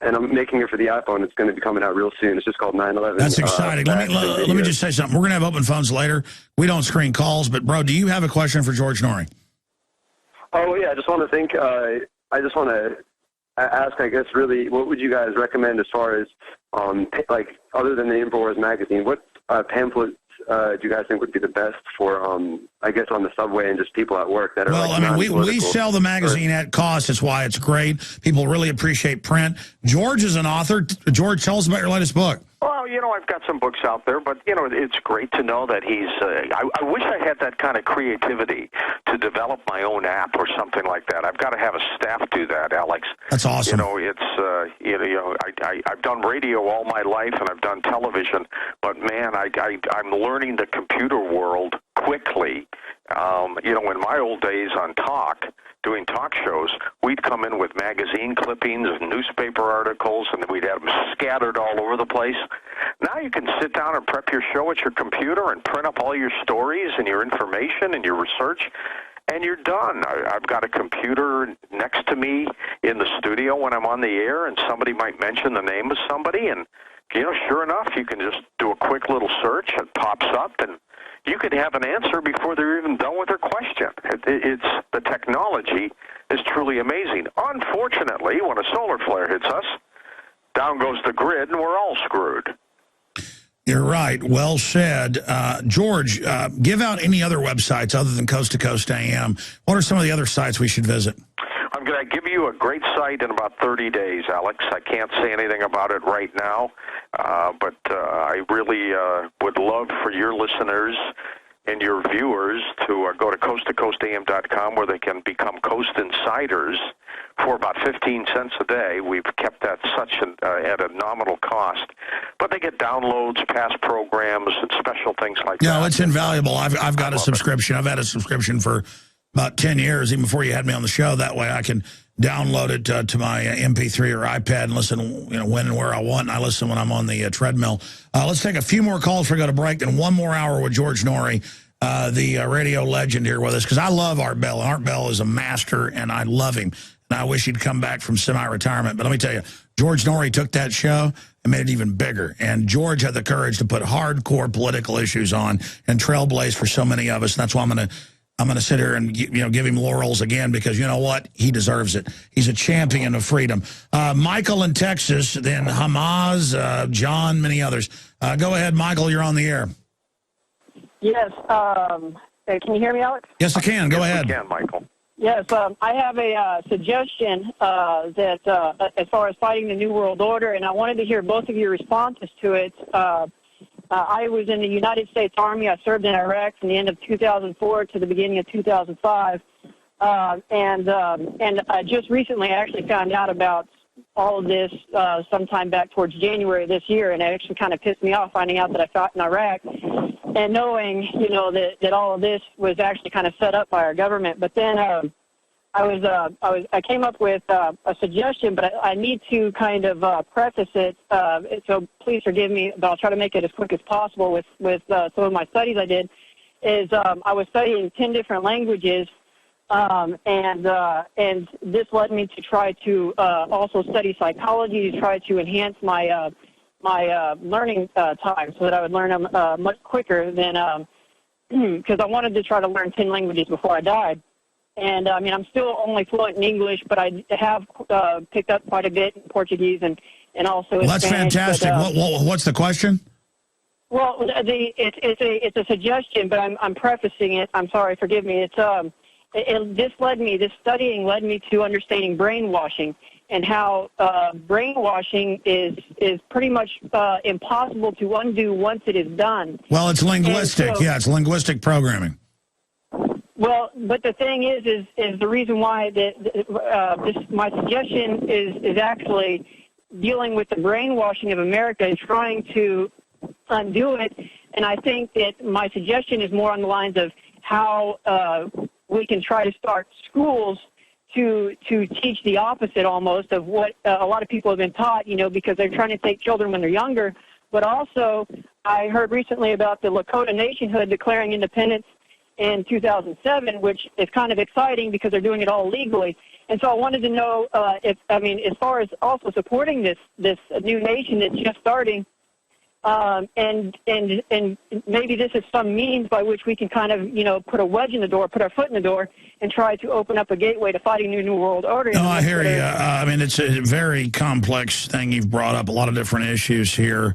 And I'm making it for the iPhone. It's going to be coming out real soon. It's just called 9/11. That's exciting. Let me just say something. We're going to have open phones later. We don't screen calls, but, bro, do you have a question for George Noory? Oh, yeah, I just want to ask, I guess, really, what would you guys recommend as far as, other than the InfoWars magazine, what pamphlets do you guys think would be the best for, I guess, on the subway and just people at work that are we sell the magazine at cost. That's why it's great. People really appreciate print. George is an author. George, tell us about your latest book. Well, I've got some books out there, but, it's great to know that he's, I wish I had that kind of creativity to develop my own app or something like that. I've got to have a staff do that, Alex. That's awesome. I've done radio all my life and I've done television, but man, I'm learning the computer world quickly. In my old days on doing talk shows, we'd come in with magazine clippings and newspaper articles, and we'd have them scattered all over the place. Now you can sit down and prep your show at your computer and print up all your stories and your information and your research, and you're done. I've got a computer next to me in the studio when I'm on the air, and somebody might mention the name of somebody, and, sure enough, you can just do a quick little search. It pops up, and you could have an answer before they're even done with their question. It's the technology is truly amazing. Unfortunately, when a solar flare hits us, down goes the grid, and we're all screwed. You're right. Well said. George, give out any other websites other than Coast to Coast AM. What are some of the other sites we should visit? I'm going to give you a great site in about 30 days, Alex. I can't say anything about it right now, but I really would love for your listeners and your viewers to go to coasttocoastam.com, where they can become Coast Insiders for about 15 cents a day. We've kept that at a nominal cost. But they get downloads, past programs, and special things like that. No, it's invaluable. I've got a subscription. I've had a subscription for about 10 years, even before you had me on the show. That way I can download it to my MP3 or iPad and listen when and where I want. And I listen when I'm on the treadmill. Let's take a few more calls before we go to break, then one more hour with George Noory, the radio legend here with us, because I love Art Bell. Art Bell is a master, and I love him. And I wish he'd come back from semi-retirement. But let me tell you, George Noory took that show and made it even bigger. And George had the courage to put hardcore political issues on and trailblaze for so many of us. And that's why I'm going to sit here and give him laurels again, because you know what? He deserves it. He's a champion of freedom. Michael in Texas, then Hamas, John, many others. Go ahead, Michael. You're on the air. Yes. Can you hear me, Alex? Yes, I can. Go ahead. You can, Michael. Yes. I have a suggestion that as far as fighting the New World Order, and I wanted to hear both of your responses to it. I was in the United States Army. I served in Iraq from the end of 2004 to the beginning of 2005. And just recently I actually found out about all of this sometime back towards January of this year, and it actually kind of pissed me off finding out that I fought in Iraq and knowing, that all of this was actually kind of set up by our government. But then I came up with a suggestion, but I need to kind of preface it. So please forgive me, but I'll try to make it as quick as possible with some of my studies I did. I was studying 10 different languages, and this led me to try to also study psychology to try to enhance my learning time, so that I would learn them much quicker than because I wanted to try to learn 10 languages before I died. And, I'm still only fluent in English, but I have picked up quite a bit in Portuguese and also in That's Spanish. fantastic. But, what's the question? Well, it's a suggestion, but I'm prefacing it. I'm sorry, forgive me. This studying led me to understanding brainwashing, and how brainwashing is pretty much impossible to undo once it is done. Well, it's linguistic. So, it's linguistic programming. Well, but the thing is the reason why my suggestion is actually dealing with the brainwashing of America and trying to undo it. And I think that my suggestion is more on the lines of how we can try to start schools to teach the opposite almost of what a lot of people have been taught, because they're trying to take children when they're younger. But also, I heard recently about the Lakota nationhood declaring independence in 2007, which is kind of exciting because they're doing it all legally. And so I wanted to know as far as also supporting this new nation that's just starting, and maybe this is some means by which we can kind of, put a wedge in the door, put our foot in the door, and try to open up a gateway to fighting the New World Order. No, I hear you. It's a very complex thing you've brought up, a lot of different issues here.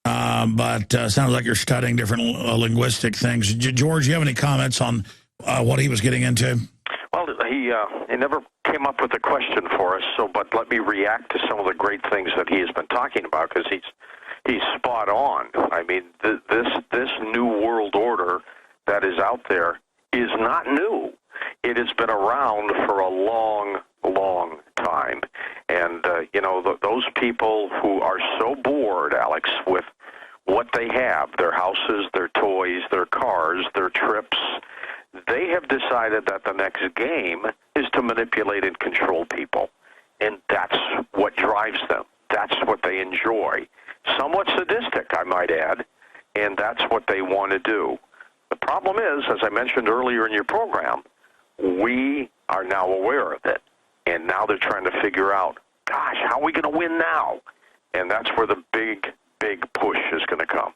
But sounds like you're studying different linguistic things. George, you have any comments on what he was getting into? Well, he never came up with a question for us, but let me react to some of the great things that he has been talking about, because he's spot on. I mean, this new world order that is out there is not new. It has been around for a long, long time. And, you know, those people who are so bored, Alex, with what they have, their houses, their toys, their cars, their trips, they have decided that the next game is to manipulate and control people. And that's what drives them. That's what they enjoy. Somewhat sadistic, I might add, and that's what they want to do. The problem is, as I mentioned earlier in your program, we are now aware of it. And now they're trying to figure out, gosh, how are we going to win now? And that's where the big push is going to come.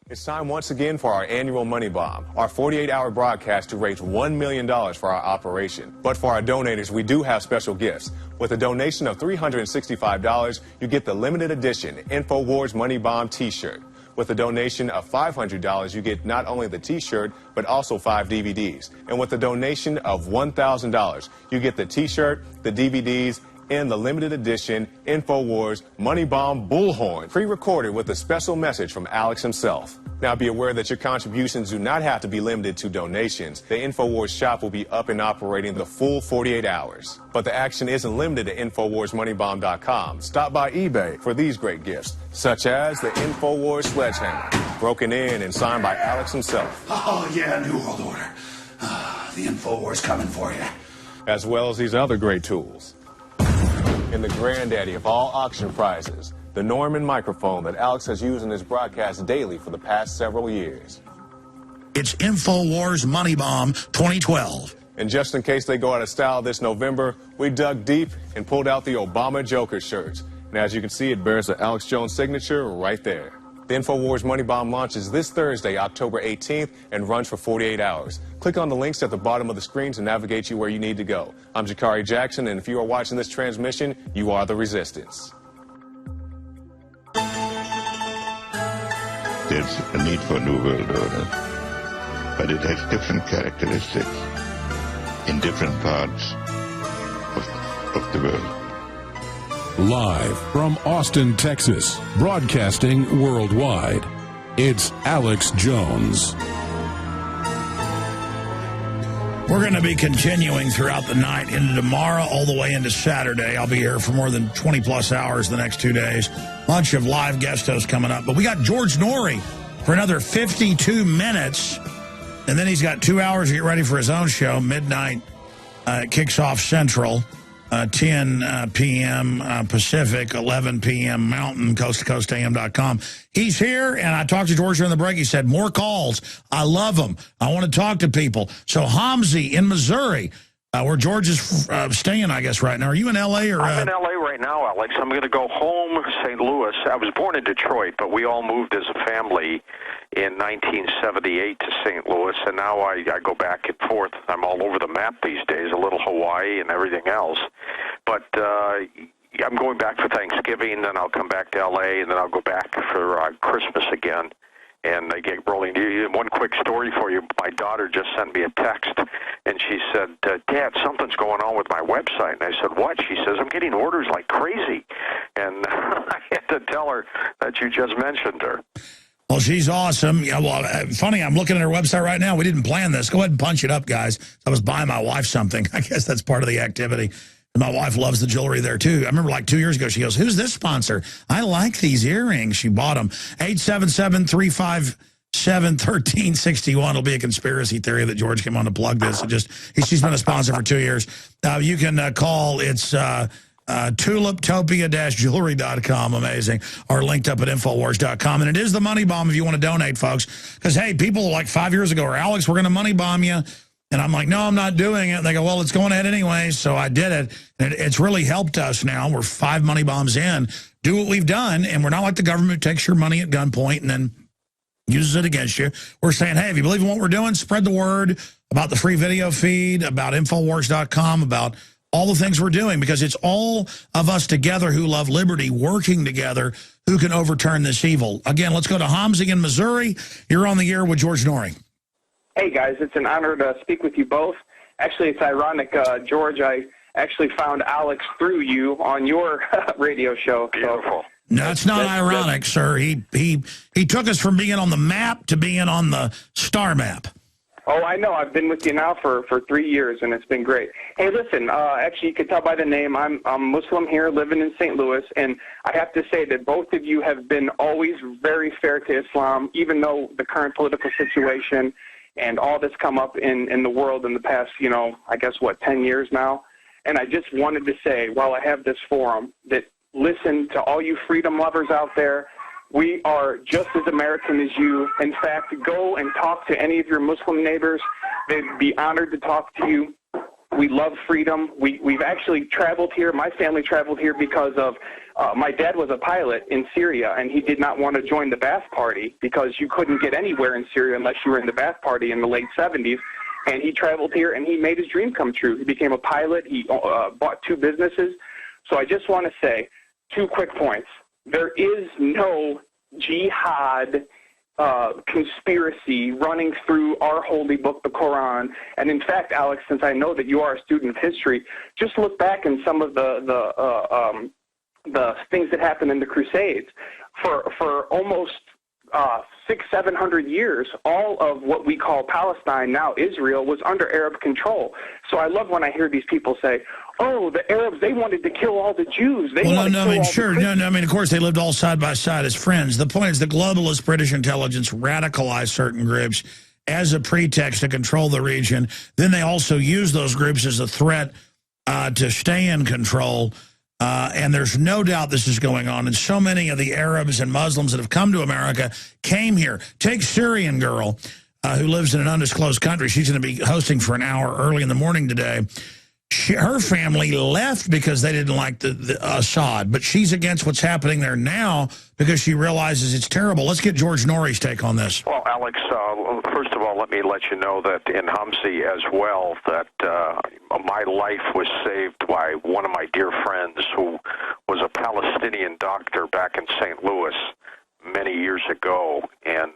It's time once again for our annual Money Bomb, our 48-hour broadcast to raise $1 million for our operation. But for our donators, we do have special gifts. With a donation of $365, you get the limited edition InfoWars Money Bomb t-shirt. With a donation of $500, you get not only the t-shirt, but also 5 DVDs. And with a donation of $1,000, you get the t-shirt, the DVDs, and the limited edition InfoWars Money Bomb Bullhorn, pre-recorded with a special message from Alex himself. Now be aware that your contributions do not have to be limited to donations. The InfoWars shop will be up and operating the full 48 hours. But the action isn't limited to InfoWarsMoneyBomb.com. Stop by eBay for these great gifts, such as the InfoWars Sledgehammer, broken in and signed by Alex himself. Oh, yeah, New World Order. The InfoWars coming for you. As well as these other great tools. And the granddaddy of all auction prizes, the Norman microphone that Alex has used in his broadcast daily for the past several years. It's InfoWars Money Bomb 2012. And just in case they go out of style this November, we dug deep and pulled out the Obama Joker shirts. And as you can see, it bears the Alex Jones signature right there. The InfoWars Money Bomb launches this Thursday, October 18th, and runs for 48 hours. Click on the links at the bottom of the screen to navigate you where you need to go. I'm Jakari Jackson, and if you are watching this transmission, you are the Resistance. There's a need for a new world order, but it has different characteristics in different parts of the world. Live from Austin, Texas, broadcasting worldwide, it's Alex Jones. We're going to be continuing throughout the night into tomorrow, all the way into Saturday. I'll be here for more than 20-plus hours the next 2 days. Bunch of live guest hosts coming up. But we got George Noory for another 52 minutes. And then he's got 2 hours to get ready for his own show. Midnight kicks off Central. 10 p.m. Pacific, 11 p.m. Mountain, coast-to-coast-am.com. He's here, and I talked to George during the break. He said, more calls. I love them. I want to talk to people. So Hamzi in Missouri, where George is staying, I guess, right now. Are you in L.A.? Or, I'm in L.A. right now, Alex. I'm going to go home, St. Louis. I was born in Detroit, but we all moved as a family in 1978 to St. Louis, and now I go back and forth. I'm all over the map these days, a little Hawaii and everything else. But I'm going back for Thanksgiving, then I'll come back to L.A., and then I'll go back for Christmas again. And I get rolling. One quick story for you. My daughter just sent me a text, and she said, Dad, something's going on with my website. And I said, what? She says, I'm getting orders like crazy. And I had to tell her that you just mentioned her. Well, she's awesome. Yeah, well, funny, I'm looking at her website right now. We didn't plan this. Go ahead and punch it up, guys. I was buying my wife something. I guess that's part of the activity. And my wife loves the jewelry there, too. I remember like 2 years ago, she goes, who's this sponsor? I like these earrings. She bought them. 877-357-1361 will be a conspiracy theory that George came on to plug this. She's been a sponsor for 2 years. You can call. It's tuliptopia-jewelry.com, amazing, or linked up at Infowars.com. And it is the Money Bomb if you want to donate, folks. Because, hey, people like 5 years ago were, Alex, we're going to money bomb you. And I'm like, no, I'm not doing it. And they go, well, it's going ahead anyway. So I did it. And it's really helped us now. We're 5 money bombs in. Do what we've done. And we're not like the government takes your money at gunpoint and then uses it against you. We're saying, hey, if you believe in what we're doing, spread the word about the free video feed, about Infowars.com, about all the things we're doing, because it's all of us together who love liberty working together who can overturn this evil. Again, let's go to Hamzi in Missouri. You're on the air with George Noory. Hey, guys. It's an honor to speak with you both. Actually, it's ironic, George, I actually found Alex through you on your radio show. Beautiful. No, it's not ironic, sir. He took us from being on the map to being on the star map. Oh, I know. I've been with you now for 3 years, and it's been great. Hey, listen, actually, you can tell by the name, I'm Muslim here, living in St. Louis, and I have to say that both of you have been always very fair to Islam, even though the current political situation and all that's come up in the world in the past, I guess, 10 years now. And I just wanted to say, while I have this forum, that listen to all you freedom lovers out there. We are just as American as you. In fact, go and talk to any of your Muslim neighbors. They'd be honored to talk to you. We love freedom. We've actually traveled here. My family traveled here because of my dad was a pilot in Syria, and he did not want to join the Ba'ath Party because you couldn't get anywhere in Syria unless you were in the Ba'ath Party in the late 70s. And he traveled here, and he made his dream come true. He became a pilot. He bought 2 businesses. So I just want to say 2 quick points. There is no jihad conspiracy running through our holy book, the Quran. And in fact, Alex, since I know that you are a student of history, just look back in some of the things that happened in the Crusades. For almost 600-700 years, all of what we call Palestine, now Israel, was under Arab control. So I love when I hear these people say, oh, the Arabs, they wanted to kill all the Jews. Of course, they lived all side by side as friends. The point is the globalist British intelligence radicalized certain groups as a pretext to control the region. Then they also use those groups as a threat to stay in control. And there's no doubt this is going on. And so many of the Arabs and Muslims that have come to America came here. Take Syrian girl who lives in an undisclosed country. She's going to be hosting for an hour early in the morning today. Her family left because they didn't like the Assad. But she's against what's happening there now because she realizes it's terrible. Let's get George Noory's take on this. Well, Alex, first of all, let me let you know that in Hamzi as well, that my life was saved by one of my dear friends who was a Palestinian doctor back in St. Louis many years ago, and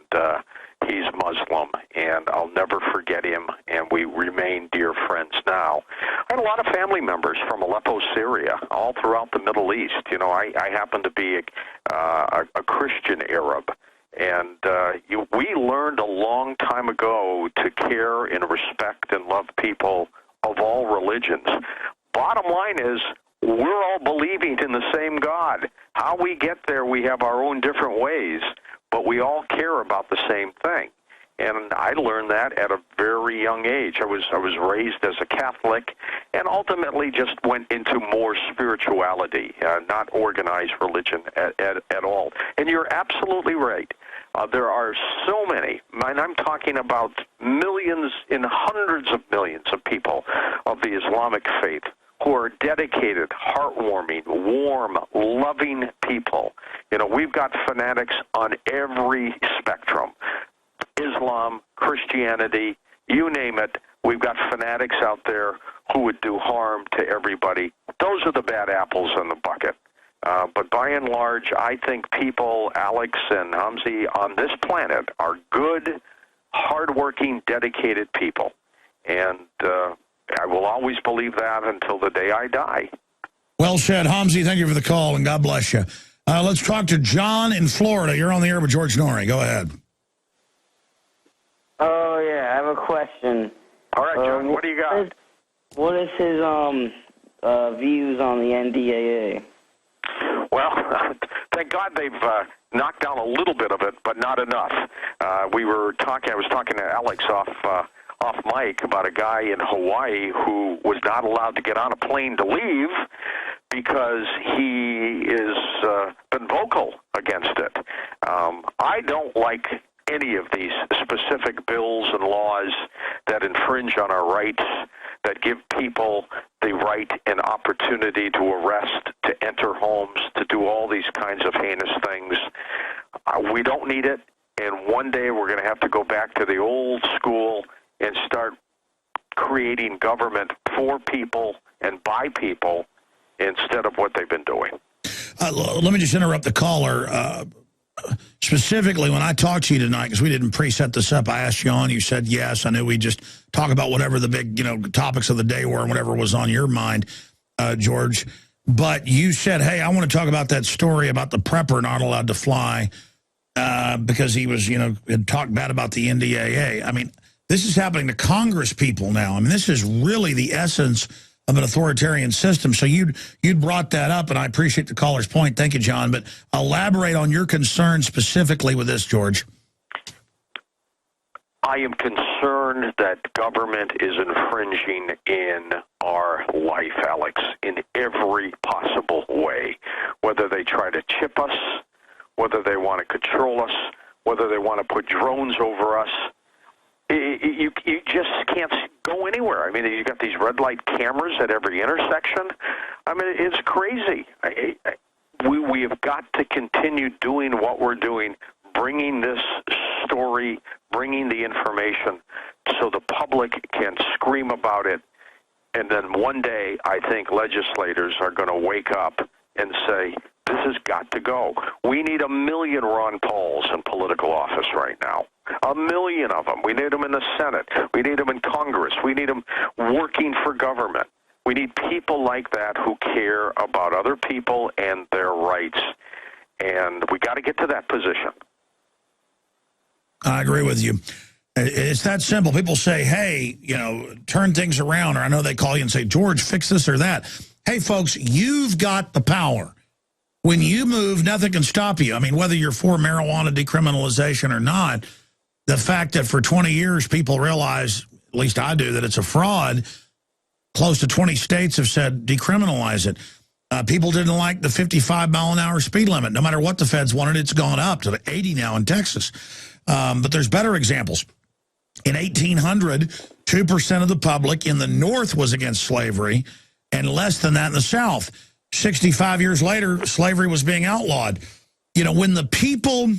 he's Muslim, and I'll never forget him, and we remain dear friends now. I had a lot of family members from Aleppo, Syria, all throughout the Middle East. I happen to be a Christian Arab, and we learned a long time ago to care and respect and love people of all religions. Bottom line is, we're all believing in the same God. How we get there, we have our own different ways, but we all care about the same thing. And I learned that at a very young age. I was raised as a Catholic and ultimately just went into more spirituality, not organized religion at all. And you're absolutely right. There are so many, and I'm talking about millions and hundreds of millions of people of the Islamic faith who are dedicated, heartwarming, warm, loving people. We've got fanatics on every spectrum. Islam, Christianity, you name it, we've got fanatics out there who would do harm to everybody. Those are the bad apples in the bucket. But by and large, I think people, Alex and Hamzi, on this planet are good, hardworking, dedicated people. And I will always believe that until the day I die. Well said, Hamzi. Thank you for the call, and God bless you. Let's talk to John in Florida. You're on the air with George Noory. Go ahead. Oh, yeah, I have a question. All right, John, what do you got? What is his views on the NDAA? Well, thank God they've knocked down a little bit of it, but not enough. I was talking to Alex off mic about a guy in Hawaii who was not allowed to get on a plane to leave because he has been vocal against it. I don't like any of these specific bills and laws that infringe on our rights, that give people the right and opportunity to arrest, to enter homes, to do all these kinds of heinous things. We don't need it, and one day we're going to have to go back to the old school and start creating government for people and by people instead of what they've been doing. Let me just interrupt the caller. Specifically, when I talked to you tonight, because we didn't pre-set this up, I asked you on, you said yes. I knew we'd just talk about whatever the big, topics of the day were and whatever was on your mind, George. But you said, hey, I want to talk about that story about the prepper not allowed to fly because he was, had talked bad about the NDAA. I mean, this is happening to Congress people now. I mean, this is really the essence of an authoritarian system. So you'd brought that up, and I appreciate the caller's point. Thank you, John. But elaborate on your concern specifically with this, George. I am concerned that government is infringing in our life, Alex, in every possible way. Whether they try to chip us, whether they want to control us, whether they want to put drones over us. You just can't go anywhere. I mean, you got these red light cameras at every intersection. I mean, it's crazy. We have got to continue doing what we're doing, bringing this story, bringing the information so the public can scream about it. And then one day, I think legislators are going to wake up and say, this has got to go. We need 1 million Ron Pauls in political office right now. 1 million of them. We need them in the Senate. We need them in Congress. We need them working for government. We need people like that who care about other people and their rights. And we got to get to that position. I agree with you. It's that simple. People say, hey, turn things around. Or I know they call you and say, George, fix this or that. Hey, folks, you've got the power. When you move, nothing can stop you. I mean, whether you're for marijuana decriminalization or not, the fact that for 20 years people realize, at least I do, that it's a fraud, close to 20 states have said decriminalize it. People didn't like the 55-mile-an-hour speed limit. No matter what the feds wanted, it's gone up to 80 now in Texas. But there's better examples. In 1800, 2% of the public in the North was against slavery, and less than that in the South. 65 years later, slavery was being outlawed. When the people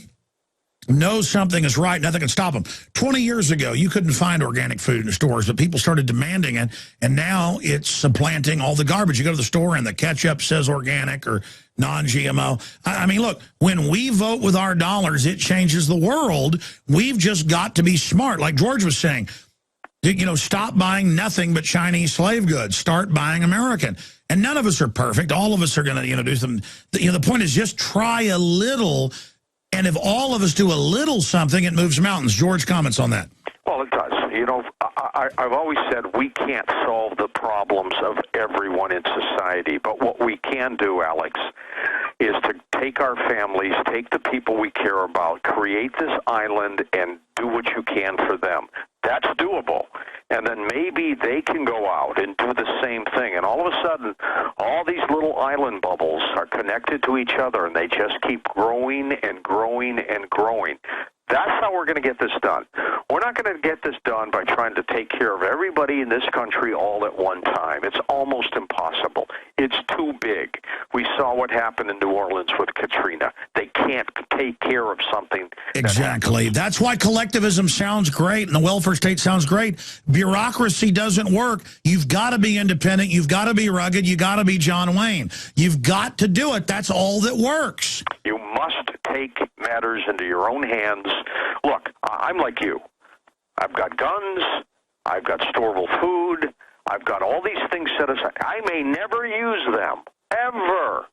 know something is right, nothing can stop them. 20 years ago, you couldn't find organic food in the stores, but people started demanding it, and now it's supplanting all the garbage. You go to the store, and the ketchup says organic or non-GMO. I mean, look, when we vote with our dollars, it changes the world. We've just got to be smart. Like George was saying, stop buying nothing but Chinese slave goods. Start buying American. And none of us are perfect. All of us are going to, do some. The point is just try a little. And if all of us do a little something, it moves mountains. George, comments on that. Well, it does. I've always said we can't solve the problems of everyone in society. But what we can do, Alex, is to take our families, take the people we care about, create this island, and do what you can for them. That's doable. And then maybe they can go out and do the same thing. And all of a sudden, all these little island bubbles are connected to each other, and they just keep growing and growing and growing. That's how we're going to get this done. We're not going to get this done by trying to take care of everybody in this country all at one time. It's almost impossible. It's too big. We saw what happened in New Orleans with Katrina. They can't take care of something. Exactly. That's why collectivism sounds great and the welfare state sounds great. Bureaucracy doesn't work. You've got to be independent. You've got to be rugged. You've got to be John Wayne. You've got to do it. That's all that works. You must take matters into your own hands. Look, I'm like you. I've got guns. I've got storable food. I've got all these things set aside. I may never use them, ever,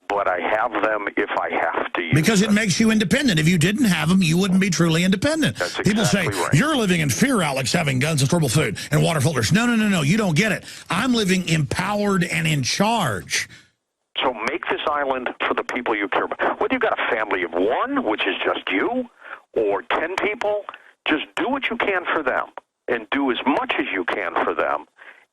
but I have them if I have to use them. Because it makes you independent. If you didn't have them, you wouldn't be truly independent. That's People exactly say, right. You're living in fear, Alex, having guns and storable food and water filters. No, you don't get it. I'm living empowered and in charge. So make this island for the people you care about. Whether you've got a family of one, which is just you, or 10 people, just do what you can for them and do as much as you can for them.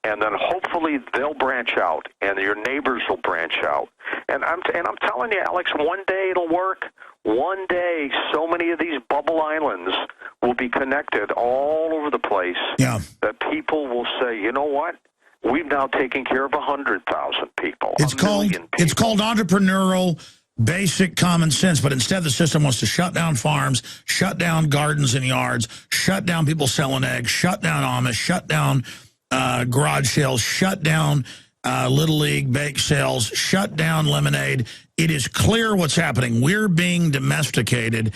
And then hopefully they'll branch out and your neighbors will branch out. And I'm telling you, Alex, one day it'll work. One day so many of these bubble islands will be connected all over the place that people will say, you know what? We've now taken care of 100,000 people. It's called entrepreneurial basic common sense, but instead the system wants to shut down farms, shut down gardens and yards, shut down people selling eggs, shut down Amish, shut down garage sales, shut down Little League bake sales, shut down lemonade. It is clear what's happening. We're being domesticated,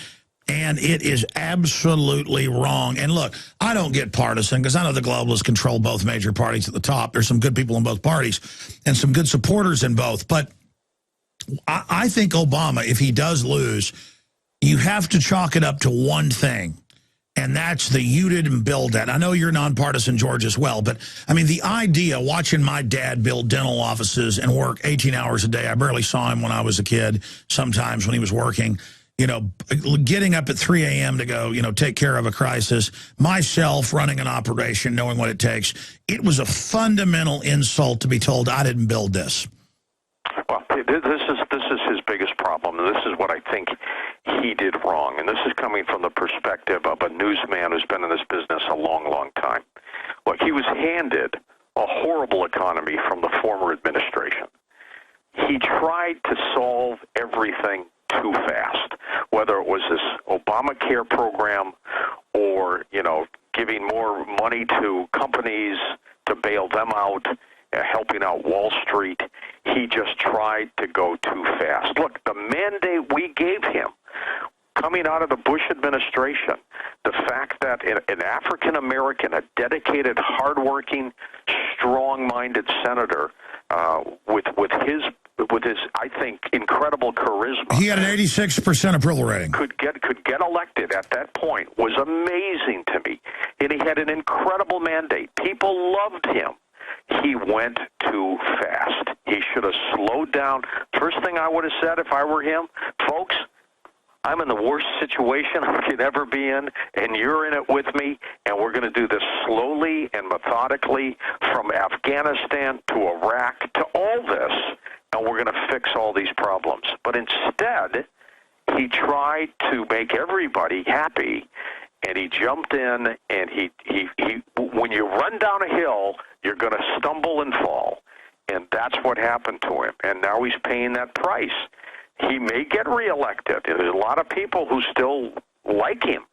And it is absolutely wrong. And look, I don't get partisan because I know the globalists control both major parties at the top. There's some good people in both parties and some good supporters in both. But I think Obama, if he does lose, you have to chalk it up to one thing. And that's the you didn't build that. I know you're nonpartisan, George, as well. But, I mean, the idea, watching my dad build dental offices and work 18 hours a day. I barely saw him when I was a kid, sometimes when he was working. You know, getting up at 3 a.m. to go, you know, take care of a crisis. Myself running an operation, knowing what it takes. It was a fundamental insult to be told I didn't build this. Well, this is his biggest problem, and this is what I think he did wrong. And this is coming from the perspective of a newsman who's been in this business a long, long time. Look, he was handed a horrible economy from the former administration. He tried to solve everything too fast, whether it was this Obamacare program or, you know, giving more money to companies to bail them out, helping out Wall Street. He just tried to go too fast. Look, the mandate we gave him coming out of the Bush administration, the fact that an African-American, a dedicated, hardworking, strong-minded senator with his, I think, incredible charisma. He had an 86% approval rating. Could get elected at that point was amazing to me. And he had an incredible mandate. People loved him. He went too fast. He should have slowed down. First thing I would have said if I were him, folks, I'm in the worst situation I could ever be in, and you're in it with me, and we're going to do this slowly and methodically from Afghanistan to Iraq to all this, and we're going to fix all these problems. But instead, he tried to make everybody happy, and he jumped in, and he when you run down a hill, you're going to stumble and fall. And that's what happened to him. And now he's paying that price. He may get reelected. There's a lot of people who still like him,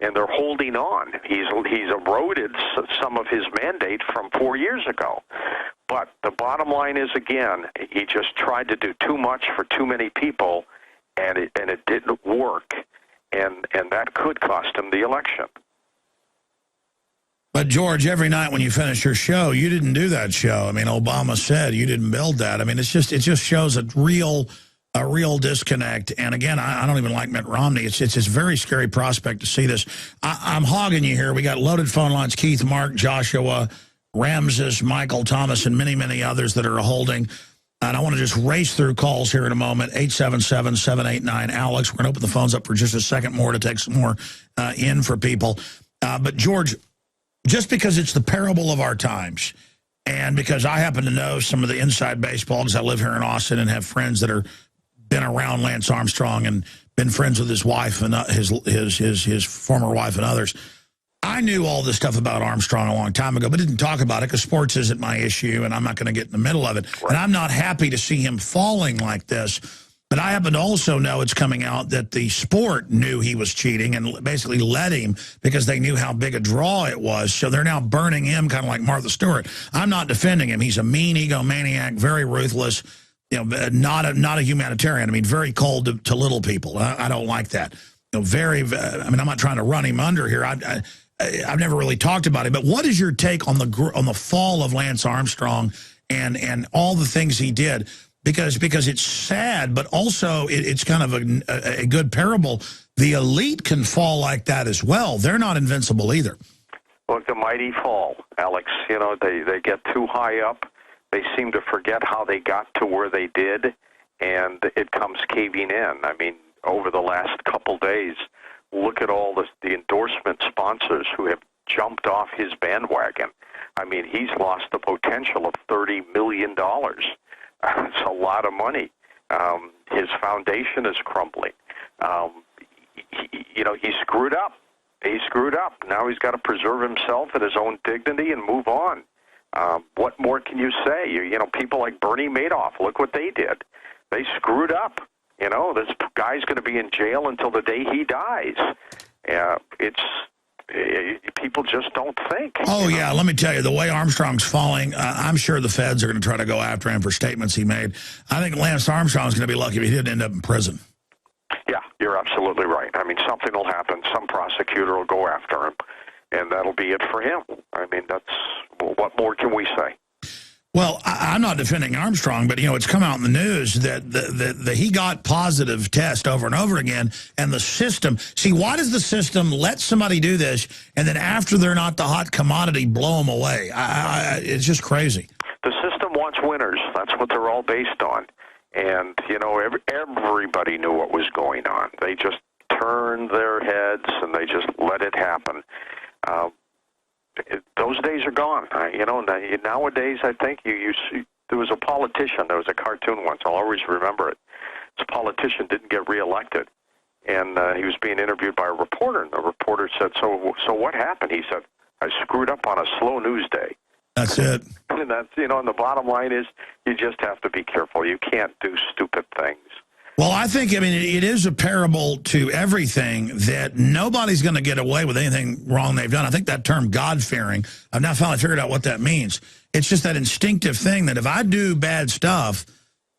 and they're holding on. He's eroded some of his mandate from 4 years ago. But the bottom line is, again, he just tried to do too much for too many people, and it didn't work. And that could cost him the election. But, George, every night when you finish your show, you didn't do that show. I mean, Obama said you didn't build that. I mean, it just shows a real disconnect. And, again, I don't even like Mitt Romney. It's a very scary prospect to see this. I'm hogging you here. We got loaded phone lines, Keith, Mark, Joshua, Ramses, Michael, Thomas, and many, many others that are holding. And I want to just race through calls here in a moment, 877-789-ALEX. We're going to open the phones up for just a second more to take some more in for people. But, George, just because it's the parable of our times, and because I happen to know some of the inside baseball, because I live here in Austin and have friends that are been around Lance Armstrong and been friends with his wife and his former wife and others, I knew all this stuff about Armstrong a long time ago, but didn't talk about it because sports isn't my issue, and I'm not going to get in the middle of it. Right. And I'm not happy to see him falling like this. But I happen to also know it's coming out that the sport knew he was cheating and basically let him because they knew how big a draw it was. So they're now burning him kind of like Martha Stewart. I'm not defending him. He's a mean egomaniac, very ruthless, you know, not a humanitarian. I mean, very cold to little people. I don't like that. You know, I mean, I'm not trying to run him under here. I've never really talked about it. But what is your take on the fall of Lance Armstrong and all the things he did? Because it's sad, but also it's kind of a good parable. The elite can fall like that as well. They're not invincible either. Look, the mighty fall, Alex. You know, they get too high up. They seem to forget how they got to where they did, and it comes caving in. I mean, over the last couple days, look at all the endorsement sponsors who have jumped off his bandwagon. I mean, he's lost the potential of $30 million. It's a lot of money. His foundation is crumbling. He screwed up. He screwed up. Now he's got to preserve himself and his own dignity and move on. What more can you say? You know, people like Bernie Madoff, look what they did. They screwed up. You know, this guy's going to be in jail until the day he dies. People just don't think. Oh, yeah, let me tell you, the way Armstrong's falling, I'm sure the feds are going to try to go after him for statements he made. I think Lance Armstrong's going to be lucky if he didn't end up in prison. Yeah, you're absolutely right. I mean, something will happen. Some prosecutor will go after him, and that'll be it for him. I mean, what more can we say? Well, I'm not defending Armstrong, but, it's come out in the news that he got positive tests over and over again, and the system... See, why does the system let somebody do this, and then after they're not the hot commodity, blow them away? It's just crazy. The system wants winners. That's what they're all based on. And, everybody knew what was going on. They just turned their heads, and they just let it happen. Those days are gone. Nowadays, I think you see, there was a politician. There was a cartoon once. I'll always remember it. This politician didn't get reelected, and he was being interviewed by a reporter. And the reporter said, "So what happened?" He said, "I screwed up on a slow news day." That's it. And that's and the bottom line is, you just have to be careful. You can't do stupid things. Well, I think, it is a parable to everything that nobody's going to get away with anything wrong they've done. I think that term God-fearing, I've now finally figured out what that means. It's just that instinctive thing that if I do bad stuff,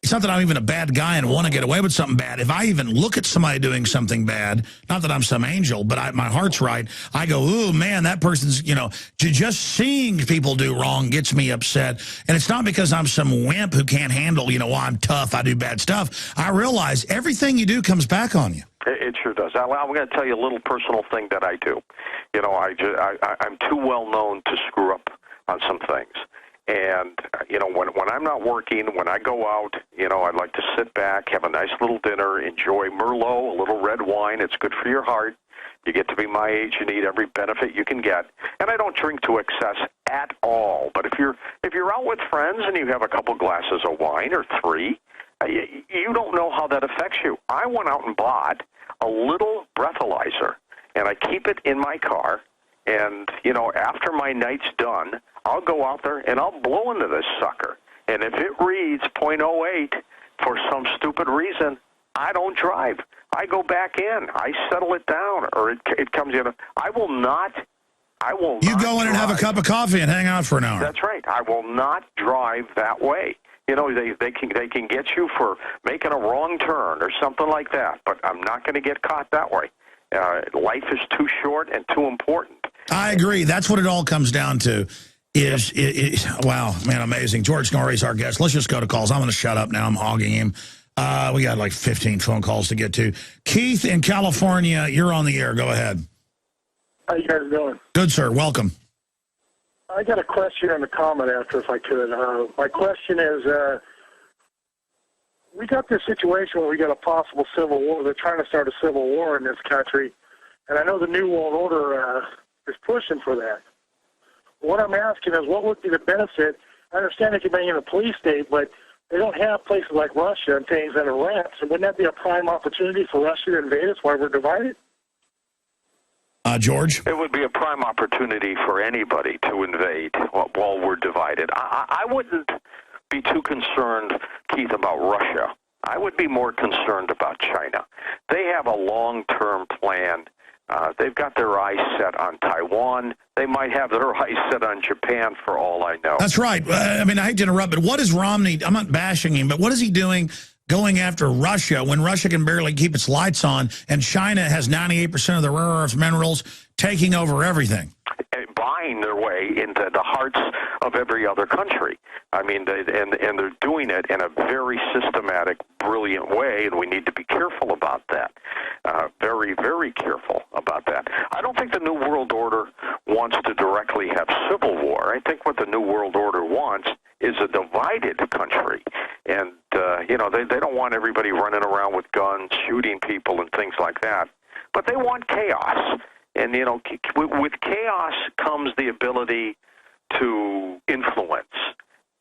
it's not that I'm even a bad guy and want to get away with something bad. If I even look at somebody doing something bad, not that I'm some angel, but my heart's right, I go, ooh, man, that person's, just seeing people do wrong gets me upset. And it's not because I'm some wimp who can't handle, I'm tough, I do bad stuff. I realize everything you do comes back on you. It sure does. I'm going to tell you a little personal thing that I do. I'm too well known to screw up on some things. And, when I'm not working, when I go out, I'd like to sit back, have a nice little dinner, enjoy Merlot, a little red wine. It's good for your heart. You get to be my age, you need every benefit you can get. And I don't drink to excess at all. But if you're out with friends and you have a couple glasses of wine or three, you don't know how that affects you. I went out and bought a little breathalyzer, and I keep it in my car. And, after my night's done, I'll go out there and I'll blow into this sucker. And if it reads .08 for some stupid reason, I don't drive. I go back in. I settle it down, or it comes in. I will not. You go in and have a cup of coffee and hang out for an hour. That's right. I will not drive that way. They can get you for making a wrong turn or something like that, but I'm not going to get caught that way. Life is too short and too important. I agree. That's what it all comes down to. Wow, man, amazing. George Noory's our guest. Let's just go to calls. I'm going to shut up now. I'm hogging him. We got like 15 phone calls to get to. Keith in California, you're on the air. Go ahead. How you guys doing? Good, sir. Welcome. I got a question and a comment after, if I could. My question is, we got this situation where we got a possible civil war. They're trying to start a civil war in this country, and I know the New World Order is pushing for that. What I'm asking is, what would be the benefit? I understand they can be in a police state, but they don't have places like Russia and things that are rats. So wouldn't that be a prime opportunity for Russia to invade us while we're divided? George? It would be a prime opportunity for anybody to invade while we're divided. I wouldn't be too concerned, Keith, about Russia. I would be more concerned about China. They have a long-term plan. They've got their eyes set on Taiwan. They might have their eyes set on Japan, for all I know. That's right. I hate to interrupt, but what is Romney, I'm not bashing him, but what is he doing going after Russia when Russia can barely keep its lights on and China has 98% of the rare earth minerals, taking over everything? Buying their way into the hearts of every other country. And they're doing it in a very systematic, brilliant way, and we need to be careful about that. Very, very careful about that. I don't think the New World Order wants to directly have civil war. I think what the New World Order wants is a divided country. And, they don't want everybody running around with guns, shooting people and things like that. But they want chaos. And, with chaos comes the ability to influence.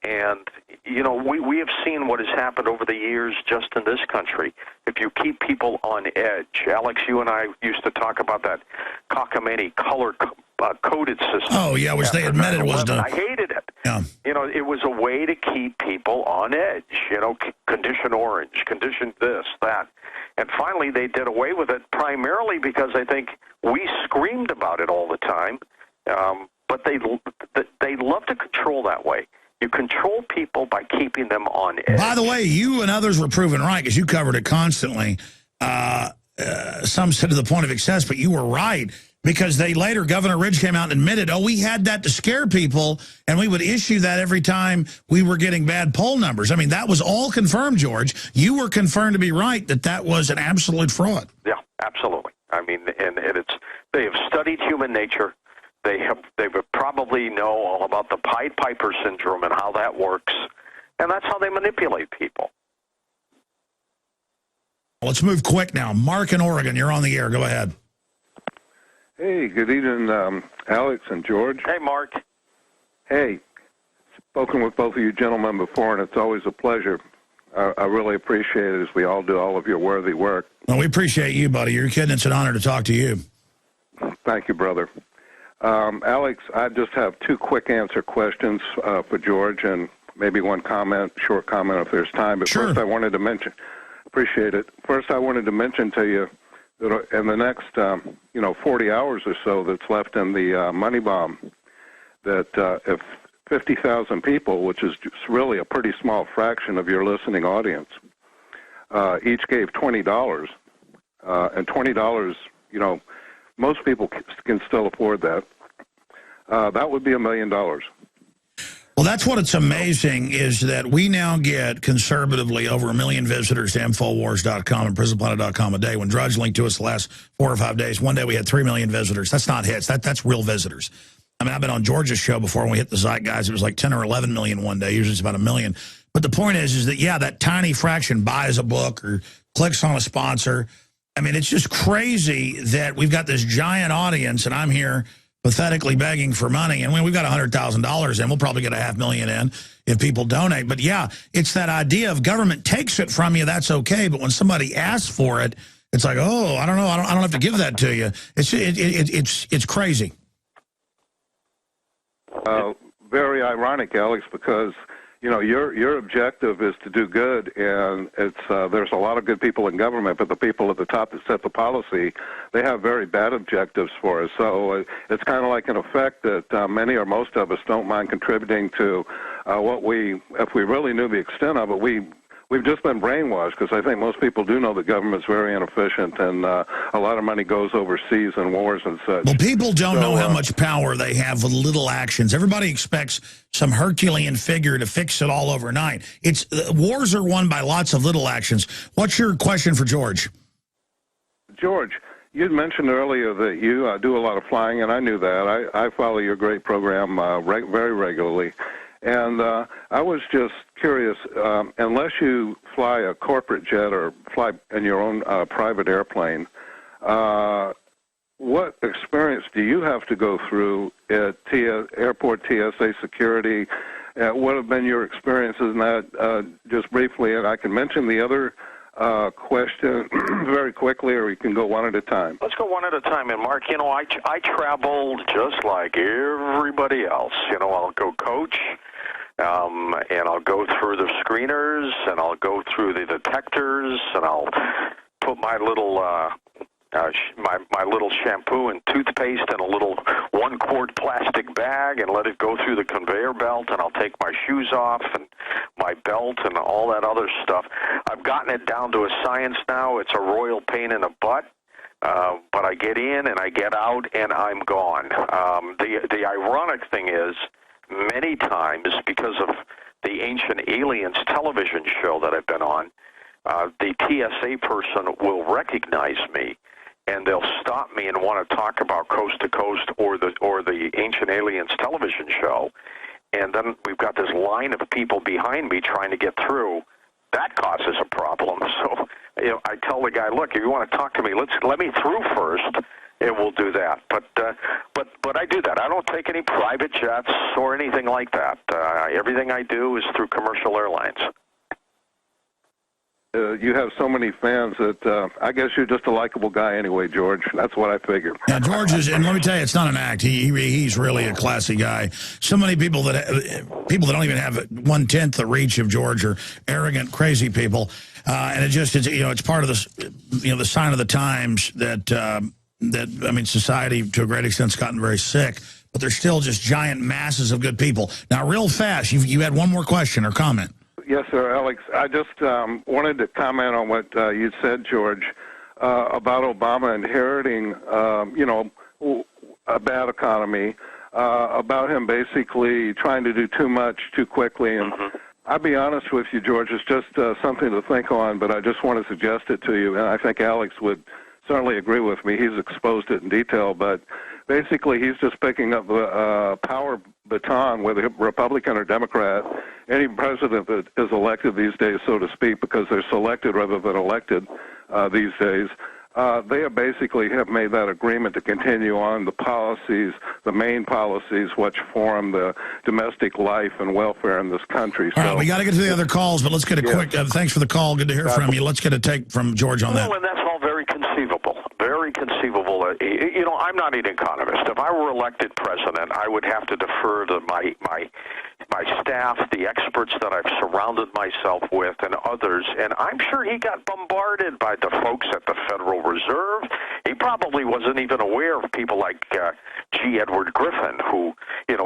And, we have seen what has happened over the years just in this country. If you keep people on edge, Alex, you and I used to talk about that cockamamie color-coded system. Oh, yeah, which they admitted was done. I hated it. Yeah. It was a way to keep people on edge, condition orange, condition this, that. And finally, they did away with it primarily because I think we screamed about it all the time. But they love to control that way. You control people by keeping them on edge. By the way, you and others were proven right because you covered it constantly. some said to the point of excess, but you were right. Because Governor Ridge came out and admitted, oh, we had that to scare people, and we would issue that every time we were getting bad poll numbers. I mean, that was all confirmed, George. You were confirmed to be right that was an absolute fraud. Yeah, absolutely. I mean, and they have studied human nature. They probably know all about the Pied Piper syndrome and how that works, and that's how they manipulate people. Let's move quick now. Mark in Oregon, you're on the air. Go ahead. Hey, good evening, Alex and George. Hey, Mark. Hey, spoken with both of you gentlemen before, and it's always a pleasure. I really appreciate it, as we all do, all of your worthy work. Well, we appreciate you, buddy. You're kidding. It's an honor to talk to you. Thank you, brother. Alex, I just have two quick answer questions for George, and maybe one comment, short comment if there's time. But sure. First I wanted to mention, appreciate it. First I wanted to mention to you, in the next, 40 hours or so that's left in the money bomb, that if 50,000 people, which is just really a pretty small fraction of your listening audience, each gave $20, and $20, most people can still afford that, that would be $1 million. Well, that's what's amazing is that we now get conservatively over 1 million visitors to Infowars.com and PrisonPlanet.com a day. When Drudge linked to us the last 4 or 5 days, one day we had 3 million visitors. That's not hits. That's real visitors. I mean, I've been on George's show before when we hit the Zeitgeist. It was like 10 or 11 million one day. Usually it's about 1 million. But the point is that, yeah, that tiny fraction buys a book or clicks on a sponsor. I mean, it's just crazy that we've got this giant audience, and I'm here pathetically begging for money. And when we've got $100,000 in, we'll probably get $500,000 in if people donate. But yeah, it's that idea of government takes it from you, that's okay. But when somebody asks for it, it's like, oh, I don't know, I don't have to give that to you. It's crazy. Very ironic, Alex, because your objective is to do good, and it's there's a lot of good people in government, but the people at the top that set the policy, they have very bad objectives for us. So it's kind of like an effect that many or most of us don't mind contributing to if we really knew the extent of it, we've just been brainwashed, because I think most people do know the government's very inefficient, and a lot of money goes overseas in wars and such. Well, people don't know how much power they have with little actions. Everybody expects some Herculean figure to fix it all overnight. Wars are won by lots of little actions. What's your question for George? George, you had mentioned earlier that you do a lot of flying, and I knew that. I follow your great program very regularly. And I was just curious, unless you fly a corporate jet or fly in your own private airplane, what experience do you have to go through at airport TSA security? What have been your experiences in that, just briefly? And I can mention the other question very quickly, or we can go one at a time. Let's go one at a time. And Mark, I traveled just like everybody else. I'll go coach, and I'll go through the screeners, and I'll go through the detectors, and I'll put my little my little shampoo and toothpaste in a little 1-quart plastic bag and let it go through the conveyor belt, and I'll take my shoes off and my belt and all that other stuff. I've gotten it down to a science now. It's a royal pain in the butt, but I get in and I get out and I'm gone. The ironic thing is, many times, because of the Ancient Aliens television show that I've been on, the TSA person will recognize me, and they'll stop me and want to talk about Coast to Coast or the Ancient Aliens television show, and then we've got this line of people behind me trying to get through. That causes a problem. So I tell the guy, look, if you want to talk to me, let me through first, and we'll do that. But I do that. I don't take any private jets or anything like that. Everything I do is through commercial airlines. You have so many fans that I guess you're just a likable guy anyway, George. That's what I figured. Yeah, George is, and let me tell you, it's not an act. He's really a classy guy. So many people that don't even have 1/10 the reach of George are arrogant, crazy people, and it's part of this, the sign of the times that society to a great extent has gotten very sick, but there's still just giant masses of good people. Now, real fast, you had one more question or comment. Yes, sir, Alex. I just wanted to comment on what you said, George, about Obama inheriting, a bad economy, about him basically trying to do too much too quickly. And I'll be honest with you, George, it's just something to think on, but I just want to suggest it to you, and I think Alex would certainly agree with me. He's exposed it in detail, but basically he's just picking up the power baton, whether Republican or Democrat. Any president that is elected these days, so to speak, because they're selected rather than elected these days, they have made that agreement to continue on the policies, the main policies, which form the domestic life and welfare in this country. All right, we got to get to the other calls, but let's get a quick, thanks for the call. Good to hear from you. Let's get a take from George on that. Well, and that's all very conceivable. Very conceivable. I'm not an economist. If I were elected president, I would have to defer to my staff, the experts that I've surrounded myself with, and others. And I'm sure he got bombarded by the folks at the Federal Reserve. He probably wasn't even aware of people like G. Edward Griffin, who,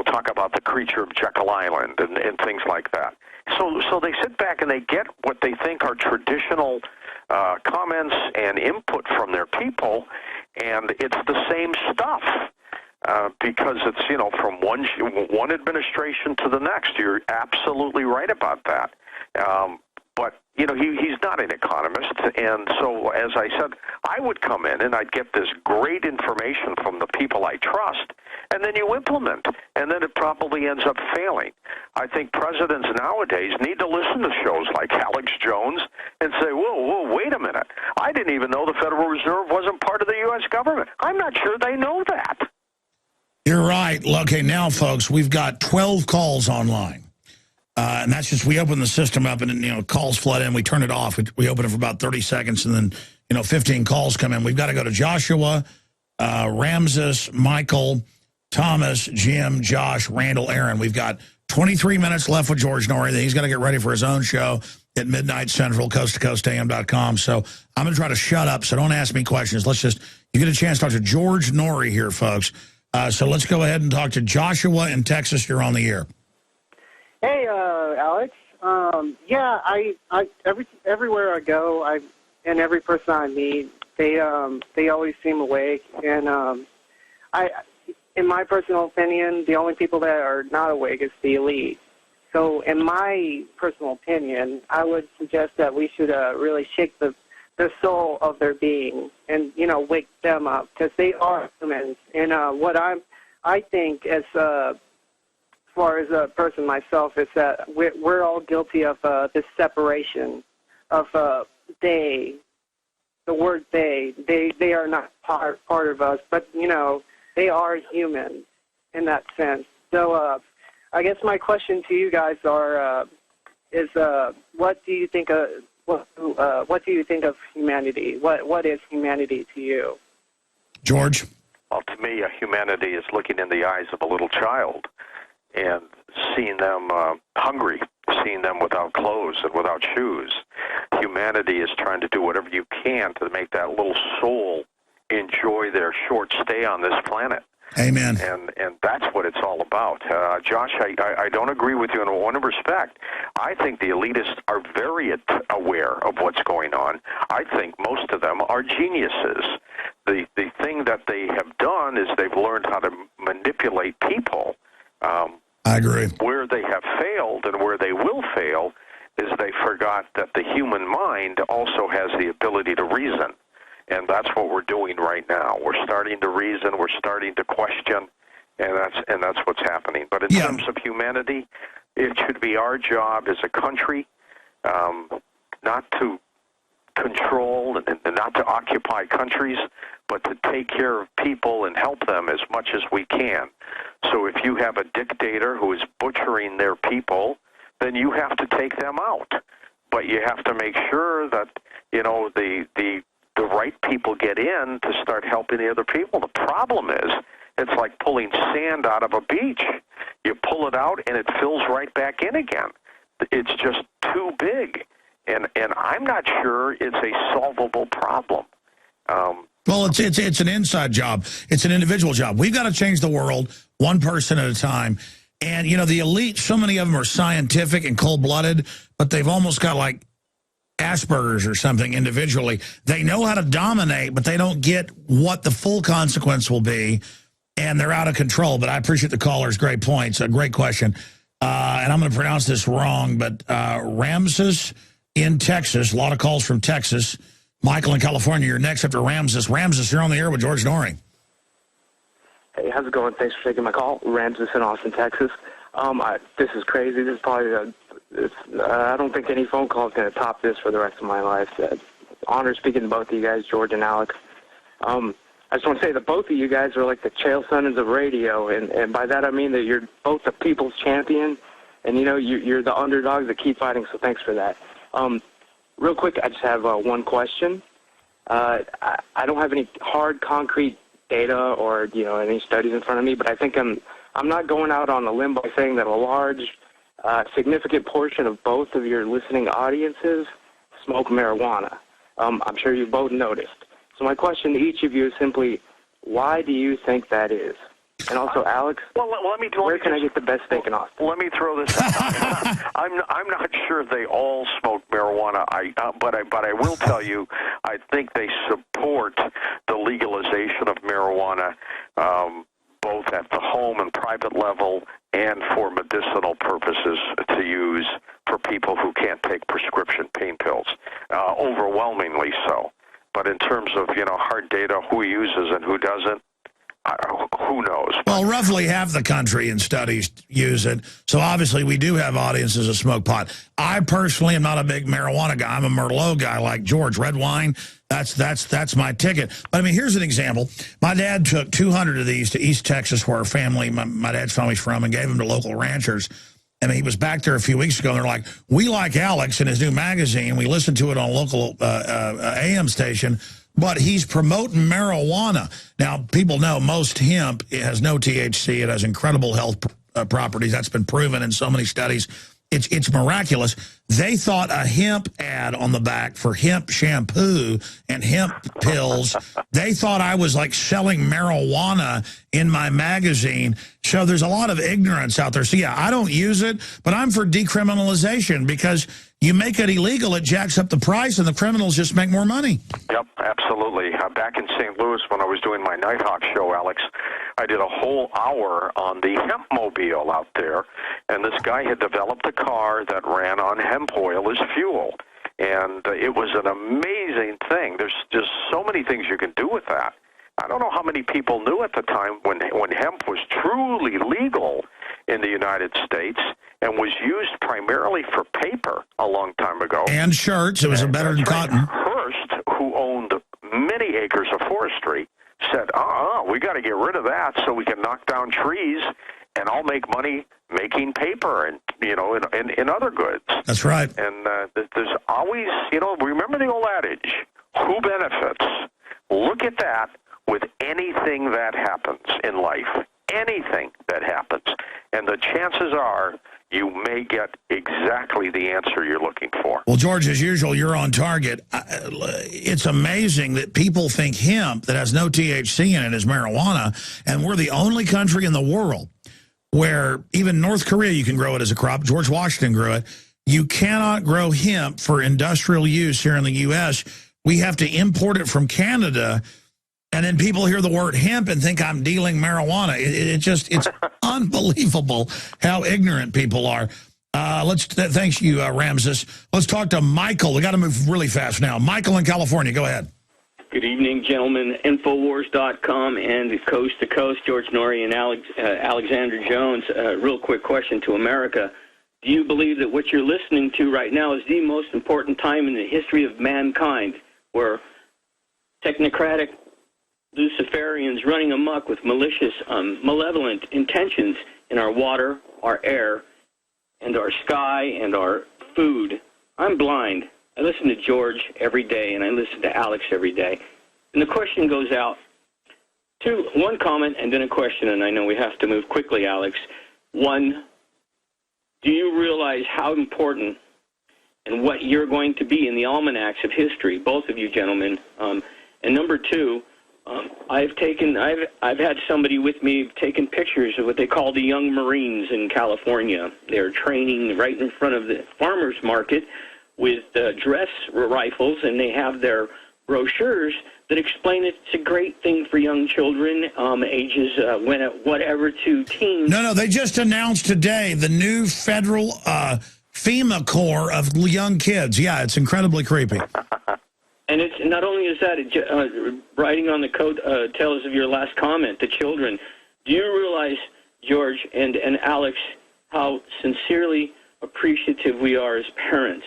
talk about the creature of Jekyll Island and things like that. So they sit back and they get what they think are traditional comments and input from their people, and it's the same stuff. Because it's, from one administration to the next. You're absolutely right about that. But, he's not an economist. And so, as I said, I would come in and I'd get this great information from the people I trust, and then you implement, and then it probably ends up failing. I think presidents nowadays need to listen to shows like Alex Jones and say, whoa, wait a minute. I didn't even know the Federal Reserve wasn't part of the U.S. government. I'm not sure they know that. You're right. Okay, now, folks, we've got 12 calls online. And that's just, we open the system up and, calls flood in. We turn it off. We open it for about 30 seconds and then, 15 calls come in. We've got to go to Joshua, Ramses, Michael, Thomas, Jim, Josh, Randall, Aaron. We've got 23 minutes left with George Noory. He's got to get ready for his own show at midnight central, coast-to-coast-am.com. So I'm going to try to shut up, so don't ask me questions. You get a chance to talk to George Noory here, folks. So let's go ahead and talk to Joshua in Texas. You're on the air. Hey, Alex. Everywhere I go, and every person I meet, they always seem awake. And in my personal opinion, the only people that are not awake is the elite. So, in my personal opinion, I would suggest that we should really shake the soul of their being and, wake them up, because they are humans. And what I think as far as a person myself is that we're all guilty of this separation of they, the word they are not part of us, but, they are humans in that sense. So I guess my question to you guys is what do you think of what do you think of humanity? What is humanity to you? George? Well, to me, humanity is looking in the eyes of a little child and seeing them hungry, seeing them without clothes and without shoes. Humanity is trying to do whatever you can to make that little soul enjoy their short stay on this planet. Amen. And that's what it's all about. Josh, I don't agree with you in one respect. I think the elitists are very aware of what's going on. I think most of them are geniuses. The thing that they have done is they've learned how to manipulate people. I agree. Where they have failed and where they will fail is they forgot that the human mind also has the ability to reason. And that's what we're doing right now. We're starting to reason. We're starting to question, and that's what's happening. But in terms of humanity, it should be our job as a country not to control and not to occupy countries, but to take care of people and help them as much as we can. So if you have a dictator who is butchering their people, then you have to take them out. But you have to make sure that the right people get in to start helping the other people. The problem is, it's like pulling sand out of a beach. You pull it out, and it fills right back in again. It's just too big. And I'm not sure it's a solvable problem. Well, it's an inside job. It's an individual job. We've got to change the world one person at a time. And, the elite, so many of them are scientific and cold-blooded, but they've almost got, Asperger's or something individually. They know how to dominate, but they don't get what the full consequence will be, and they're out of control. But I appreciate the caller's great points. A great question. And I'm going to pronounce this wrong, but Ramses in Texas, a lot of calls from Texas. Michael in California, you're next after Ramses. Ramses, you're on the air with George Noory. Hey, how's it going? Thanks for taking my call. Ramses in Austin, Texas. This is crazy. This is probably I don't think any phone call is going to top this for the rest of my life. Honor speaking to both of you guys, George and Alex. I just want to say that both of you guys are like the Chael Sonnens of radio, and by that I mean that you're both the people's champion, and you're the underdogs that keep fighting. So thanks for that. Real quick, I just have one question. I don't have any hard, concrete data or any studies in front of me, but I think I'm not going out on a limb by saying that a large, significant portion of both of your listening audiences smoke marijuana. I'm sure you both noticed. So my question to each of you is simply, why do you think that is? And also, Alex, where can I get the best steak in Austin? Let me throw this out. I'm not sure they all smoke marijuana, but I will tell you, I think they support the legalization of marijuana, both at the home and private level and for medicinal purposes to use for people who can't take prescription pain pills, overwhelmingly so. But in terms of, hard data, who uses and who doesn't, who knows? Well, roughly half the country in studies use it. So obviously we do have audiences that smoke pot. I personally am not a big marijuana guy. I'm a Merlot guy like George. Red wine, that's my ticket. But I mean, here's an example. My dad took 200 of these to East Texas, where my dad's family's from, and gave them to local ranchers. And he was back there a few weeks ago, and they're like, we like Alex in his new magazine. We listened to it on a local AM station. But he's promoting marijuana. Now, people know most hemp, it has no THC. It has incredible health properties. That's been proven in so many studies. It's miraculous. They thought a hemp ad on the back for hemp shampoo and hemp pills, they thought I was like selling marijuana in my magazine. So there's a lot of ignorance out there. So yeah, I don't use it, but I'm for decriminalization, because you make it illegal, it jacks up the price, and the criminals just make more money. Yep, absolutely. Back in St. Louis, when I was doing my Nighthawk show, Alex, I did a whole hour on the hempmobile out there, and this guy had developed a car that ran on hemp oil as fuel. And it was an amazing thing. There's just so many things you can do with that. I don't know how many people knew at the time when hemp was truly legal in the United States and was used primarily for paper a long time ago. And shirts. It was better than cotton. Hearst, who owned many acres of forestry, said, we got to get rid of that so we can knock down trees, and I'll make money making paper and, in other goods. That's right. And there's always, remember the old adage, who benefits? Look at that with anything that happens in life, anything that happens. And the chances are you may get exactly the answer you're looking for. Well, George, as usual, you're on target. It's amazing that people think hemp that has no THC in it is marijuana, and we're the only country in the world where even North Korea, you can grow it as a crop. George Washington grew it. You cannot grow hemp for industrial use here in the U.S. We have to import it from Canada, and then people hear the word hemp and think I'm dealing marijuana. It's unbelievable how ignorant people are. Thanks you, Ramses. Let's talk to Michael. We got to move really fast now. Michael in California, go ahead. Good evening, gentlemen. Infowars.com and Coast to Coast, George Noory and Alexander Jones. Real quick question to America. Do you believe that what you're listening to right now is the most important time in the history of mankind, where technocratic Luciferians running amok with malicious, malevolent intentions in our water, our air, and our sky, and our food? I'm blind. I listen to George every day, and I listen to Alex every day. And the question goes out to one comment and then a question, and I know we have to move quickly, Alex. One, do you realize how important and what you're going to be in the almanacs of history, both of you gentlemen? And number two, I've had somebody with me taking pictures of what they call the young Marines in California. They're training right in front of the farmers market with dress rifles, and they have their brochures that explain it's a great thing for young children, ages whatever to teens. No, they just announced today the new federal FEMA Corps of young kids. Yeah, it's incredibly creepy. And it's not only is that, writing on the coat tails of your last comment, the children, do you realize, George and Alex, how sincerely appreciative we are as parents?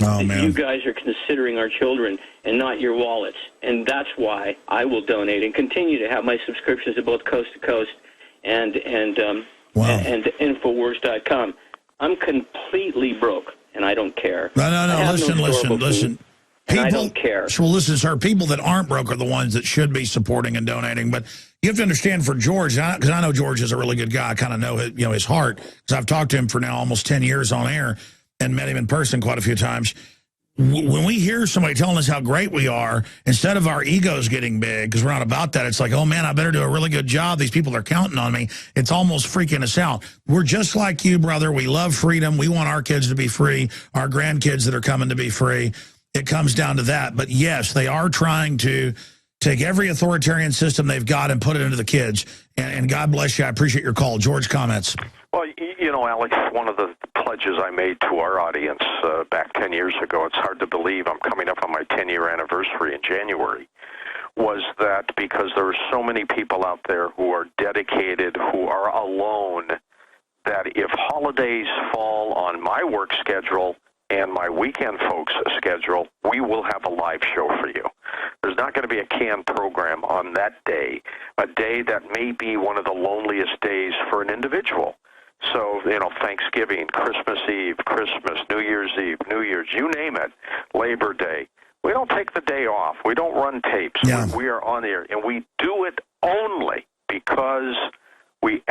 Oh, man. You guys are considering our children and not your wallets. And that's why I will donate and continue to have my subscriptions to both Coast to Coast and Infowars.com. I'm completely broke, and I don't care. No, listen. People, I don't care. Well, listen, sir, people that aren't broke are the ones that should be supporting and donating. But you have to understand, for George, because I know George is a really good guy. I kind of know his heart, because I've talked to him for now almost 10 years on air and met him in person quite a few times. When we hear somebody telling us how great we are, instead of our egos getting big, because we're not about that, it's like, oh, man, I better do a really good job. These people are counting on me. It's almost freaking us out. We're just like you, brother. We love freedom. We want our kids to be free, our grandkids that are coming to be free. It comes down to that. But, yes, they are trying to take every authoritarian system they've got and put it into the kids. And God bless you. I appreciate your call. George, comments. Well, you know, Alex, one of the pledges I made to our audience back 10 years ago, it's hard to believe I'm coming up on my 10-year anniversary in January, was that because there are so many people out there who are dedicated, who are alone, that if holidays fall on my work schedule and my weekend folks' schedule, we will have a live show for you. There's not going to be a canned program on that day, a day that may be one of the loneliest days for an individual. So, you know, Thanksgiving, Christmas Eve, Christmas, New Year's Eve, New Year's, you name it, Labor Day. We don't take the day off. We don't run tapes. Yeah. We are on there, and we do it only because we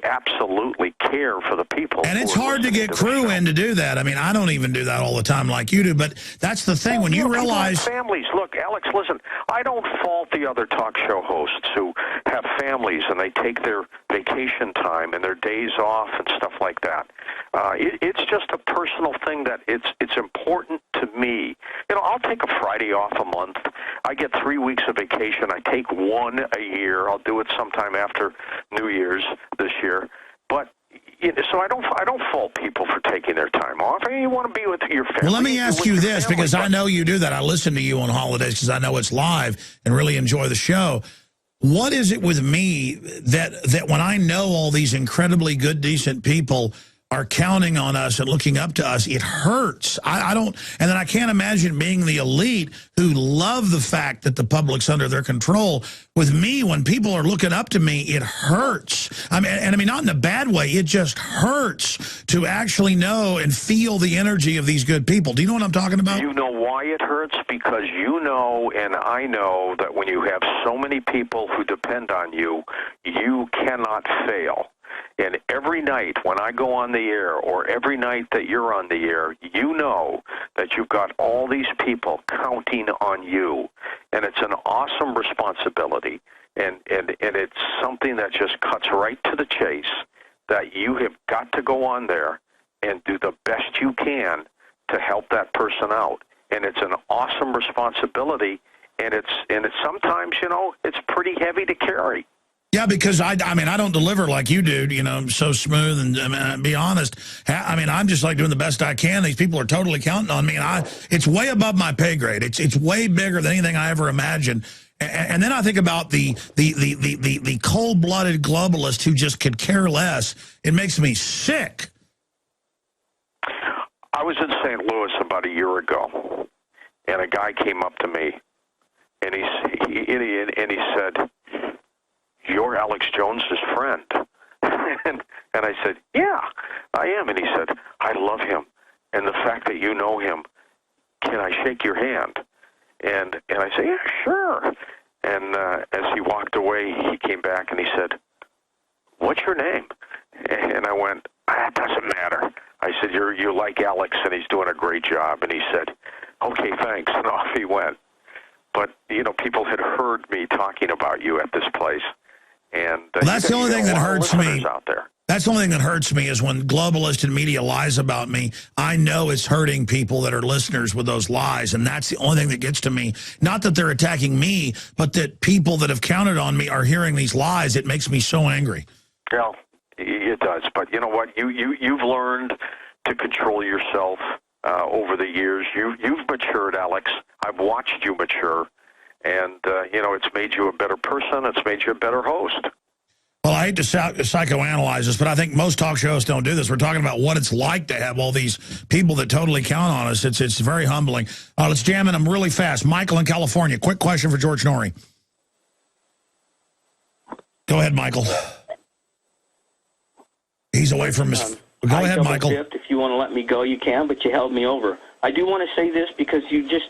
absolutely care for the people. And it's hard to get crew in to do that. I mean, I don't even do that all the time like you do, but that's the thing. When you realize... Families. Look, Alex, listen, I don't fault the other talk show hosts who have families and they take their vacation time and their days off and stuff like that. It's just a personal thing that it's important to me. You know, I'll take a Friday off a month. I get 3 weeks of vacation. I take one a year. I'll do it sometime after New Year's this year. But so I don't fault people for taking their time off. I mean, you want to be with your family. Well, let me ask you this, because I know you do that. I listen to you on holidays because I know it's live and really enjoy the show. What is it with me that when I know all these incredibly good, decent people are counting on us and looking up to us, it hurts. I don't, and then I can't imagine being the elite who love the fact that the public's under their control. With me, when people are looking up to me, it hurts. I mean, not in a bad way. It just hurts to actually know and feel the energy of these good people. Do you know what I'm talking about? You know why it hurts? Because you know and I know that when you have so many people who depend on you, you cannot fail. And every night when I go on the air, or every night that you're on the air, you know that you've got all these people counting on you. And it's an awesome responsibility. And it's something that just cuts right to the chase, that you have got to go on there and do the best you can to help that person out. And it's an awesome responsibility. And it's sometimes, you know, it's pretty heavy to carry. Yeah, because I mean, I don't deliver like you do, you know, so smooth. And I mean, be honest, I mean, I'm just like doing the best I can. These people are totally counting on me, and it's way above my pay grade. It's way bigger than anything I ever imagined. And then I think about the cold-blooded globalists who just could care less. It makes me sick. I was in St. Louis about a year ago, and a guy came up to me, and he said, "You're Alex Jones's friend." and I said, "Yeah, I am." And he said, "I love him. And the fact that you know him, can I shake your hand?" And I said, "Yeah, sure." And as he walked away, he came back and he said, "What's your name?" And I went, "It doesn't matter." I said, "You like Alex, and he's doing a great job." And he said, "Okay, thanks." And off he went. But, you know, people had heard me talking about you at this place. And well, that's the only thing that hurts me. Out there. That's the only thing that hurts me is when globalist and media lies about me. I know it's hurting people that are listeners with those lies, and that's the only thing that gets to me. Not that they're attacking me, but that people that have counted on me are hearing these lies. It makes me so angry. Well, it does. But you know what? You've learned to control yourself over the years. You've matured, Alex. I've watched you mature, and it's made you a better person. It's made you a better host. Well, I hate to psychoanalyze this, but I think most talk shows don't do this. We're talking about what it's like to have all these people that totally count on us. It's very humbling. Let's jam in them really fast. Michael in California. Quick question for George Noory. Go ahead, Michael. He's away from his... Go ahead, Michael. If you want to let me go, you can, but you held me over. I do want to say this because you just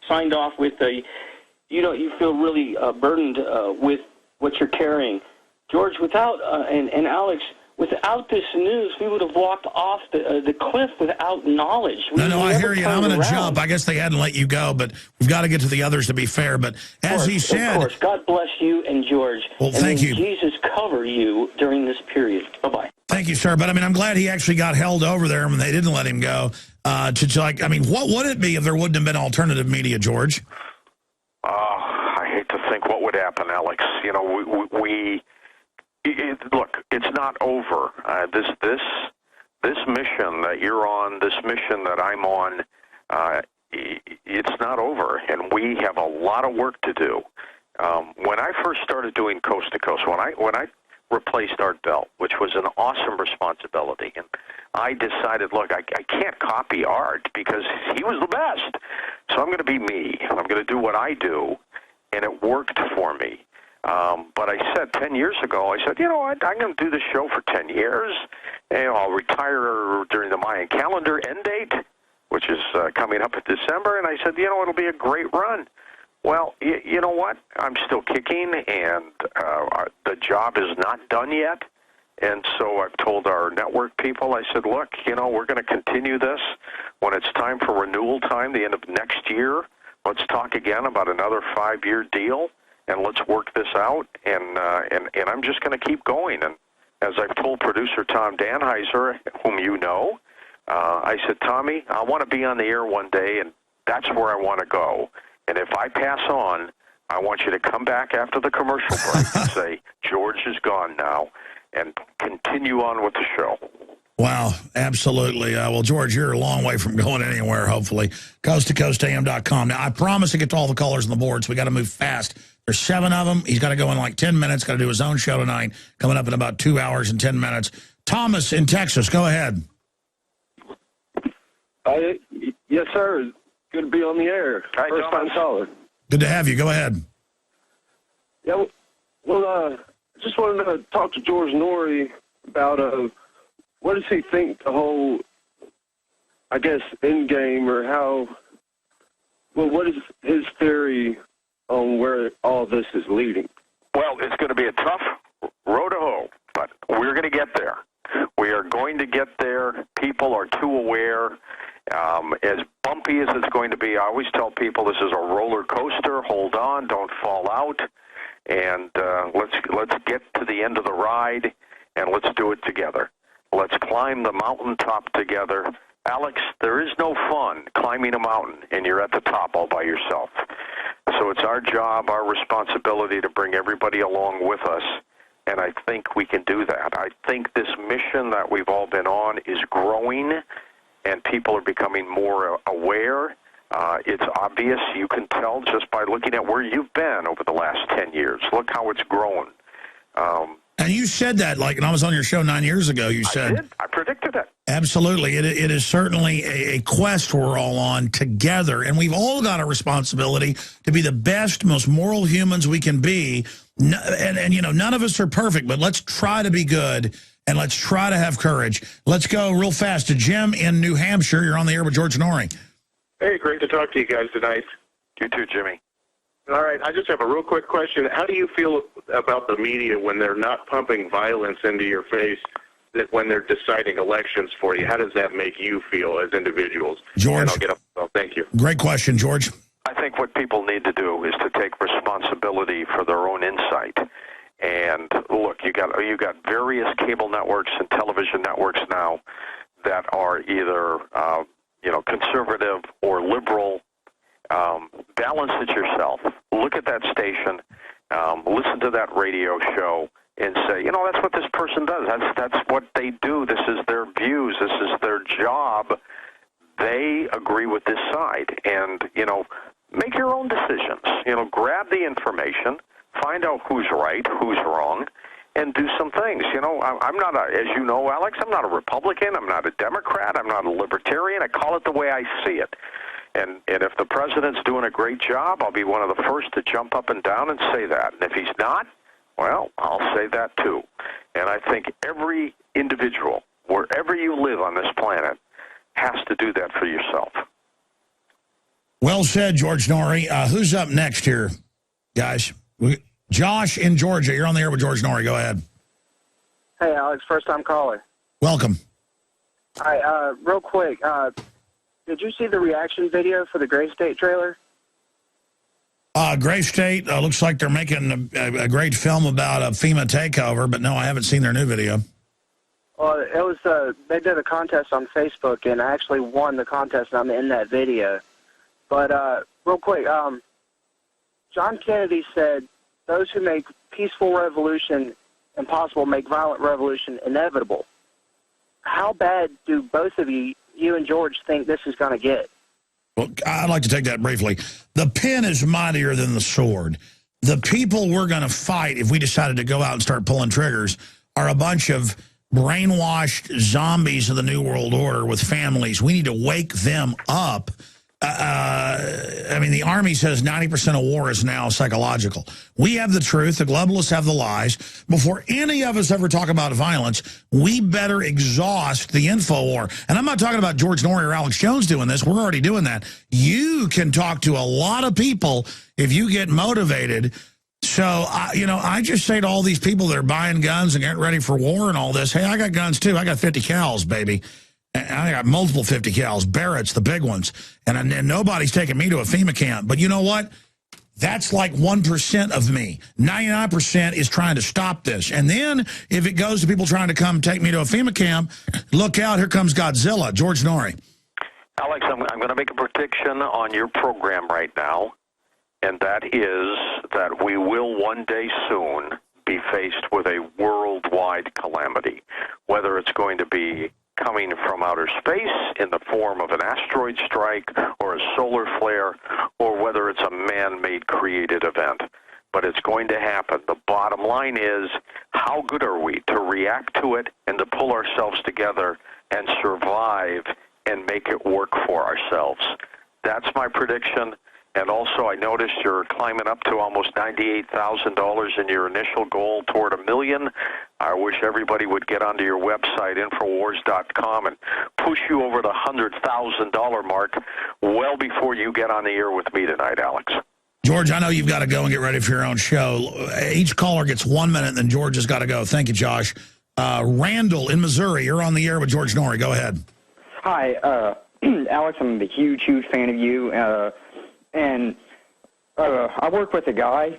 signed off with you feel really burdened with what you're carrying. George, without, and Alex, without this news, we would have walked off the cliff without knowledge. No, I hear you. I'm going to jump. I guess they hadn't let you go, but we've got to get to the others to be fair. But as he said... Of course. God bless you and George. Well, thank you. Jesus cover you during this period. Bye-bye. Thank you, sir. But, I mean, I'm glad he actually got held over there and they didn't let him go. What would it be if there wouldn't have been alternative media, George? I hate to think what would happen, Alex. Look, it's not over. This mission that you're on, this mission that I'm on, it's not over, and we have a lot of work to do. When I first started doing Coast to Coast, when I replaced Art Bell, which was an awesome responsibility, and I decided, look, I can't copy Art because he was the best, so I'm going to be me. I'm going to do what I do, and it worked for me. But I said 10 years ago, I said, you know what, I'm going to do this show for 10 years, and I'll retire during the Mayan calendar end date, which is coming up in December, and I said, it'll be a great run. Well, you know what, I'm still kicking, and the job is not done yet, and so I've told our network people, I said, look, we're going to continue this. When it's time for renewal time, the end of next year, let's talk again about another 5-year deal. And let's work this out, and I'm just going to keep going. And as I've told producer Tom Danheiser, whom you know, I said, Tommy, I want to be on the air one day, and that's where I want to go. And if I pass on, I want you to come back after the commercial break and say, George is gone now, and continue on with the show. Wow, absolutely. Well, George, you're a long way from going anywhere, hopefully. CoastToCoastAM.com. Now, I promise to get to all the callers on the board, so we got to move fast. There's 7 of them. He's got to go in like 10 minutes. Got to do his own show tonight, coming up in about 2 hours and 10 minutes. Thomas in Texas, go ahead. Yes, sir. Good to be on the air. Hi, first time caller. Good to have you. Go ahead. Yeah, well, just wanted to talk to George Noory about what does he think the whole, I guess, end game, or how, well, what is his theory on where all this is leading? Well, it's going to be a tough road to hoe, but we're going to get there. We are going to get there. People are too aware. As bumpy as it's going to be, I always tell people this is a roller coaster. Hold on, don't fall out, and let's get to the end of the ride, and let's do it together. Let's climb the mountaintop together. Alex, there is no fun climbing a mountain and you're at the top all by yourself. So it's our job, our responsibility to bring everybody along with us, and I think we can do that. I think this mission that we've all been on is growing, and people are becoming more aware. It's obvious. You can tell just by looking at where you've been over the last 10 years. Look how it's grown. And you said that, like, and I was on your show 9 years ago, you said... I did. I predicted it. Absolutely. It is certainly a quest we're all on together, and we've all got a responsibility to be the best, most moral humans we can be. And none of us are perfect, but let's try to be good, and let's try to have courage. Let's go real fast to Jim in New Hampshire. You're on the air with George Noory. Hey, great to talk to you guys tonight. You too, Jimmy. All right, I just have a real quick question. How do you feel about the media when they're not pumping violence into your face, that when they're deciding elections for you? How does that make you feel as individuals? George. And I'll get up. Oh, thank you. Great question, George. I think what people need to do is to take responsibility for their own insight. you got various cable networks and television networks now that are either conservative or liberal. Balance it yourself. Look at that station, listen to that radio show, and say, that's what this person does. That's what they do. This is their views. This is their job. They agree with this side, and make your own decisions. Grab the information, find out who's right, who's wrong, and do some things. I'm not as you know, Alex, I'm not a Republican. I'm not a Democrat. I'm not a Libertarian. I call it the way I see it. And if the president's doing a great job, I'll be one of the first to jump up and down and say that. And if he's not, well, I'll say that too. And I think every individual, wherever you live on this planet, has to do that for yourself. Well said, George Noory. Who's up next here, guys? Josh in Georgia. You're on the air with George Noory. Go ahead. Hey, Alex, first-time caller. Welcome. All right, real quick. Did you see the reaction video for the Gray State trailer? Gray State looks like they're making a great film about a FEMA takeover, but no, I haven't seen their new video. Well, it was they did a contest on Facebook, and I actually won the contest, and I'm in that video. But real quick, John Kennedy said, "Those who make peaceful revolution impossible make violent revolution inevitable." How bad do both of you and George think this is going to get? Well, I'd like to take that briefly. The pen is mightier than the sword. The people we're going to fight if we decided to go out and start pulling triggers are a bunch of brainwashed zombies of the New World Order with families. We need to wake them up. I mean, the Army says 90% of war is now psychological. We have the truth. The globalists have the lies. Before any of us ever talk about violence, we better exhaust the info war. And I'm not talking about George Noory or Alex Jones doing this. We're already doing that. You can talk to a lot of people if you get motivated. So, I just say to all these people that are buying guns and getting ready for war and all this, hey, I got guns too. I got 50 cals, baby. I got multiple 50 cals, Barrett's, the big ones. And nobody's taking me to a FEMA camp. But you know what? That's like 1% of me. 99% is trying to stop this. And then if it goes to people trying to come take me to a FEMA camp, look out, here comes Godzilla. George Noory. Alex, I'm going to make a prediction on your program right now, and that is that we will one day soon be faced with a worldwide calamity, whether it's going to be coming from outer space in the form of an asteroid strike or a solar flare, or whether it's a man-made created event. But it's going to happen. The bottom line is, how good are we to react to it and to pull ourselves together and survive and make it work for ourselves? That's my prediction. And also, I noticed you're climbing up to almost $98,000 in your initial goal toward $1 million. I wish everybody would get onto your website, Infowars.com, and push you over the $100,000 mark well before you get on the air with me tonight, Alex. George, I know you've got to go and get ready for your own show. Each caller gets 1 minute, and then George has got to go. Thank you, Josh. Randall in Missouri, you're on the air with George Noory. Go ahead. Hi, Alex. I'm a huge, huge fan of you. And I work with a guy,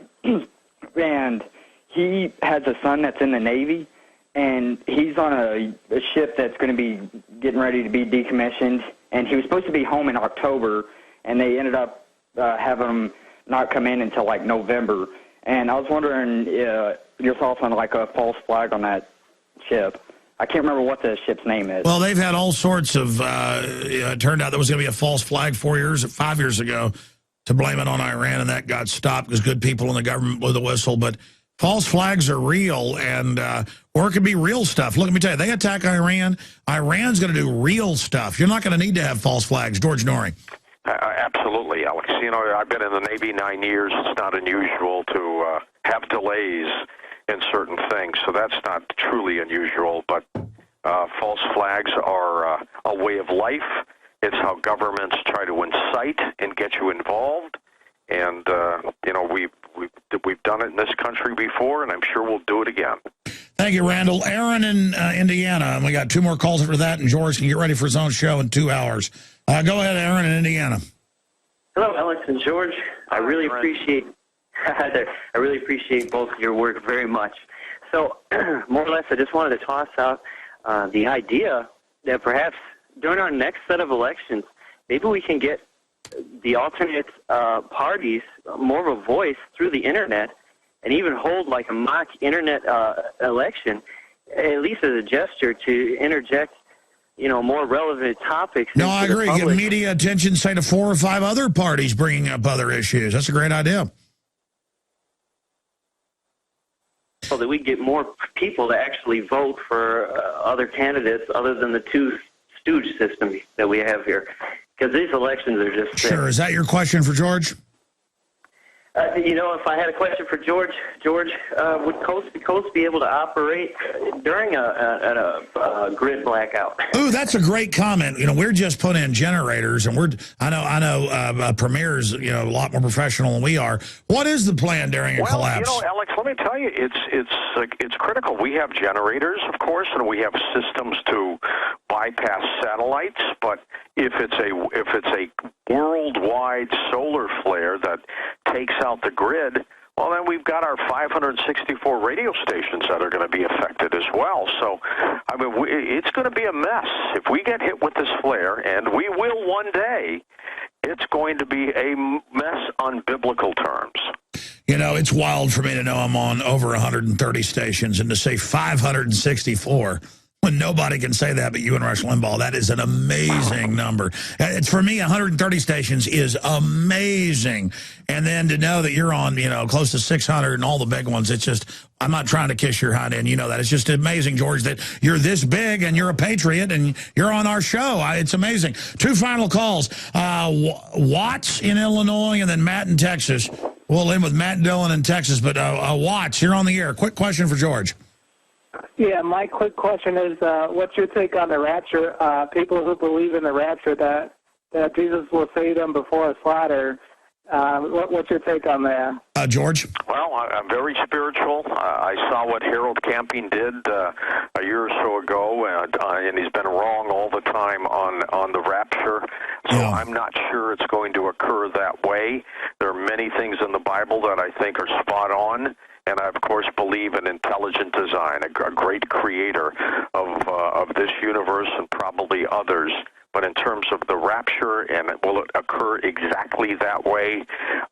and he has a son that's in the Navy, and he's on a ship that's going to be getting ready to be decommissioned, and he was supposed to be home in October, and they ended up having him not come in until, like, November. And I was wondering your thoughts on, like, a false flag on that ship. I can't remember what the ship's name is. Well, they've had all sorts of, it turned out there was going to be a false flag 5 years ago, to blame it on Iran, and that got stopped because good people in the government blew the whistle. But false flags are real, and or it could be real stuff. Look, let me tell you, they attack Iran. Iran's going to do real stuff. You're not going to need to have false flags. George Noory. Absolutely, Alex. I've been in the Navy 9 years. It's not unusual to have delays in certain things, so that's not truly unusual. But false flags are a way of life. It's how governments try to incite and get you involved, and we've done it in this country before, and I'm sure we'll do it again. Thank you, Randall. Aaron in Indiana, and we got 2 more calls after that, and George can get ready for his own show in 2 hours. Go ahead, Aaron in Indiana. Hello, Alex and George. I really appreciate both of your work very much. So, more or less, I just wanted to toss out the idea that perhaps during our next set of elections, maybe we can get the alternate parties more of a voice through the Internet and even hold like a mock Internet election, at least as a gesture to interject, more relevant topics. No, I agree. Give media attention, say, to 4 or 5 other parties bringing up other issues. That's a great idea. So that we get more people to actually vote for other candidates other than the 2 stooge system that we have here. Because these elections are just sick. Sure. Is that your question for George? If I had a question for George, would Coast be able to operate during a grid blackout? Ooh, that's a great comment. We're just putting in generators, and I know Premier's a lot more professional than we are. What is the plan during a collapse? Alex, let me tell you, it's critical. We have generators, of course, and we have systems to bypass satellites. But if it's a worldwide solar flare that takes out the grid, well, then we've got our 564 radio stations that are going to be affected as well. So, it's going to be a mess. If we get hit with this flare, and we will one day, it's going to be a mess on biblical terms. It's wild for me to know I'm on over 130 stations, and to say 564 when nobody can say that but you and Rush Limbaugh. That is an amazing number. It's, for me, 130 stations is amazing. And then to know that you're on, close to 600 and all the big ones, it's just, I'm not trying to kiss your hind end. You know that. It's just amazing, George, that you're this big and you're a patriot and you're on our show. It's amazing. 2 final calls. Watts in Illinois and then Matt in Texas. We'll end with Matt and Dylan in Texas. But Watts, you're on the air. Quick question for George. Yeah, my quick question is, what's your take on the rapture? People who believe in the rapture, that Jesus will save them before a slaughter. What's your take on that? George? Well, I'm very spiritual. I saw what Harold Camping did a year or so ago, and he's been wrong all the time on the rapture. So I'm not sure it's going to occur that way. There are many things in the Bible that I think are spot on. And I, of course, believe in intelligent design, a great creator of this universe and probably others. But in terms of the rapture and will it occur exactly that way,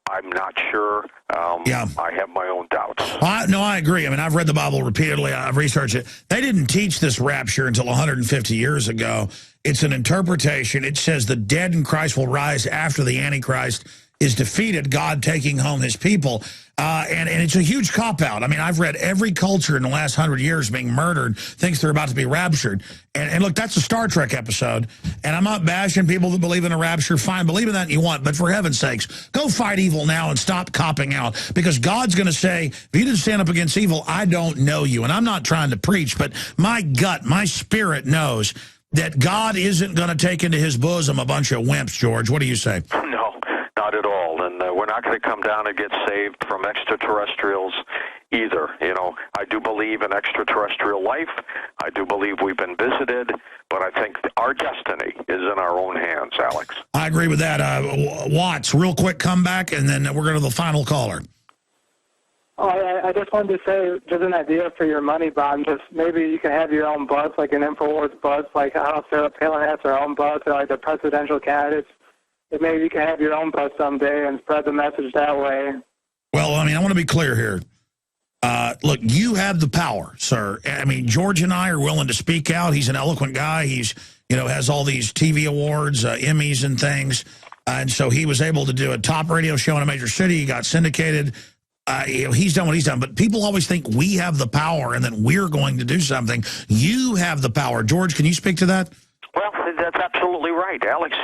I'm not sure. I have my own doubts. No, I agree. I've read the Bible repeatedly. I've researched it. They didn't teach this rapture until 150 years ago. It's an interpretation. It says the dead in Christ will rise after the Antichrist is defeated, God taking home his people. And it's a huge cop-out. I've read every culture in the last 100 years being murdered thinks they're about to be raptured. And look, that's a Star Trek episode. And I'm not bashing people that believe in a rapture. Fine, believe in that you want. But for heaven's sakes, go fight evil now and stop copping out. Because God's going to say, if you didn't stand up against evil, I don't know you. And I'm not trying to preach, but my gut, my spirit knows that God isn't going to take into his bosom a bunch of wimps, George. What do you say? No, not at all. And we're not going to come down and get saved from extraterrestrials either. I do believe in extraterrestrial life. I do believe we've been visited, but I think our destiny is in our own hands, Alex. I agree with that. Watts, real quick comeback, and then we're going to the final caller. Oh, I just wanted to say, just an idea for your money bond. Just maybe you can have your own buzz, like an InfoWars buzz, like how Sarah Palin has her own buzz, or like the presidential candidates. And maybe you can have your own buzz someday and spread the message that way. Well, I want to be clear here. Look, you have the power, sir. George and I are willing to speak out. He's an eloquent guy. He's, has all these TV awards, Emmys and things. And so he was able to do a top radio show in a major city. He got syndicated. He's done what he's done. But people always think we have the power and that we're going to do something. You have the power. George, can you speak to that? Well, that's absolutely right, Alex.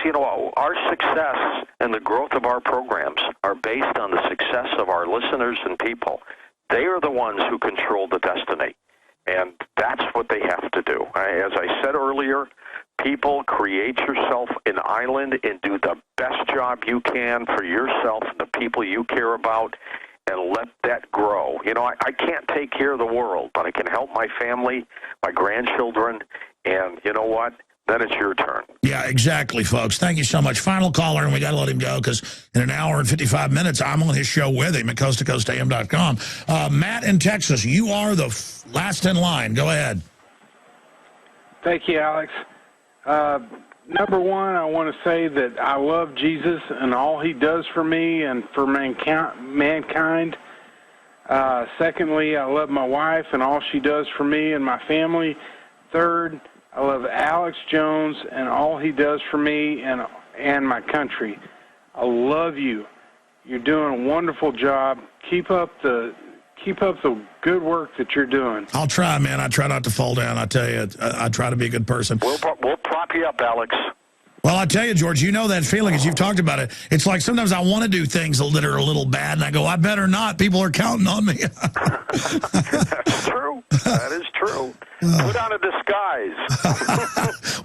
Our success and the growth of our programs are based on the success of our listeners and people. They are the ones who control the destiny, and that's what they have to do. As I said earlier, people, create yourself an island and do the best job you can for yourself and the people you care about, and let that grow. I can't take care of the world, but I can help my family, my grandchildren, and you know what? then it's your turn. Yeah, exactly, folks. Thank you so much. Final caller, and we got to let him go because in an hour and 55 minutes, I'm on his show with him at coasttocoastam.com. Matt in Texas, you are the last in line. Go ahead. Thank you, Alex. Number one, I want to say that I love Jesus and all he does for me and for mankind. Secondly, I love my wife and all she does for me and my family. Third, I love Alex Jones and all he does for me and my country. I love you. You're doing a wonderful job. Keep up the good work that you're doing. I'll try, man. I try not to fall down. I tell you, I try to be a good person. We'll prop you up, Alex. Well, I tell you, George, you know that feeling as you've talked about it. It's like sometimes I want to do things that are a little bad, and I go, I better not. People are counting on me. That's true. That is true. Put on a disguise.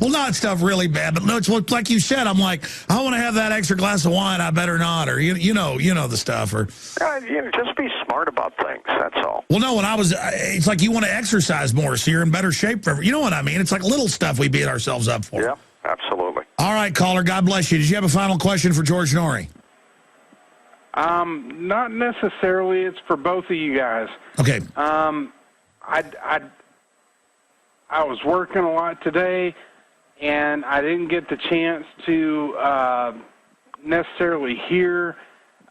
Well, not stuff really bad, but no, it's like you said. I'm like, I want to have that extra glass of wine. I better not, or you know the stuff, or just be smart about things. That's all. Well, no, it's like you want to exercise more, so you're in better shape for. You know what I mean? It's like little stuff we beat ourselves up for. Yeah, absolutely. All right, caller. God bless you. Did you have a final question for George Noory? Not necessarily. It's for both of you guys. Okay. I was working a lot today, and I didn't get the chance to necessarily hear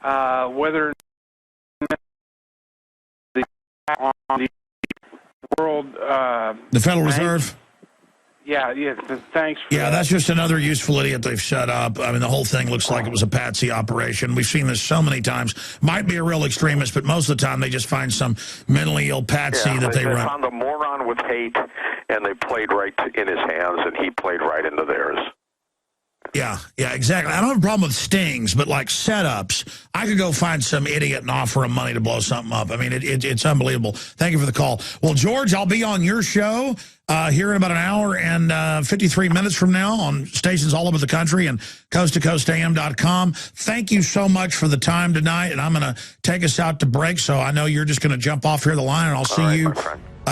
whether or not the world the Federal Reserve. Yeah. Thanks. Yeah, that's just another useful idiot they've set up. I mean, the whole thing looks like it was a patsy operation. We've seen this so many times. Might be a real extremist, but most of the time they just find some mentally ill patsy that they run. They found a moron with hate, and they played right in his hands, and he played right into theirs. Yeah, exactly. I don't have a problem with stings, but like setups, I could go find some idiot and offer him money to blow something up. I mean, it's unbelievable. Thank you for the call. Well, George, I'll be on your show here in about an hour and 53 minutes from now on stations all over the country and coasttocoastam.com. Thank you so much for the time tonight, and I'm going to take us out to break, so I know you're just going to jump off here the line, and I'll see you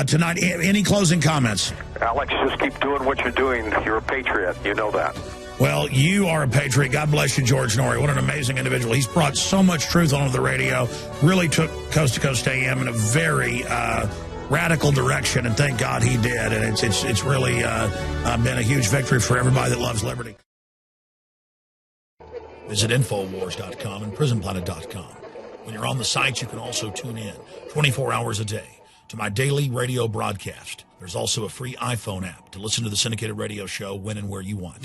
tonight. Any closing comments? Alex, just keep doing what you're doing. You're a patriot. You know that. Well, you are a patriot. God bless you, George Noory. What an amazing individual. He's brought so much truth onto the radio, really took Coast to Coast AM in a very radical direction, and thank God he did. And it's really been a huge victory for everybody that loves liberty. Visit Infowars.com and PrisonPlanet.com. When you're on the sites, you can also tune in 24 hours a day to my daily radio broadcast. There's also a free iPhone app to listen to the syndicated radio show when and where you want.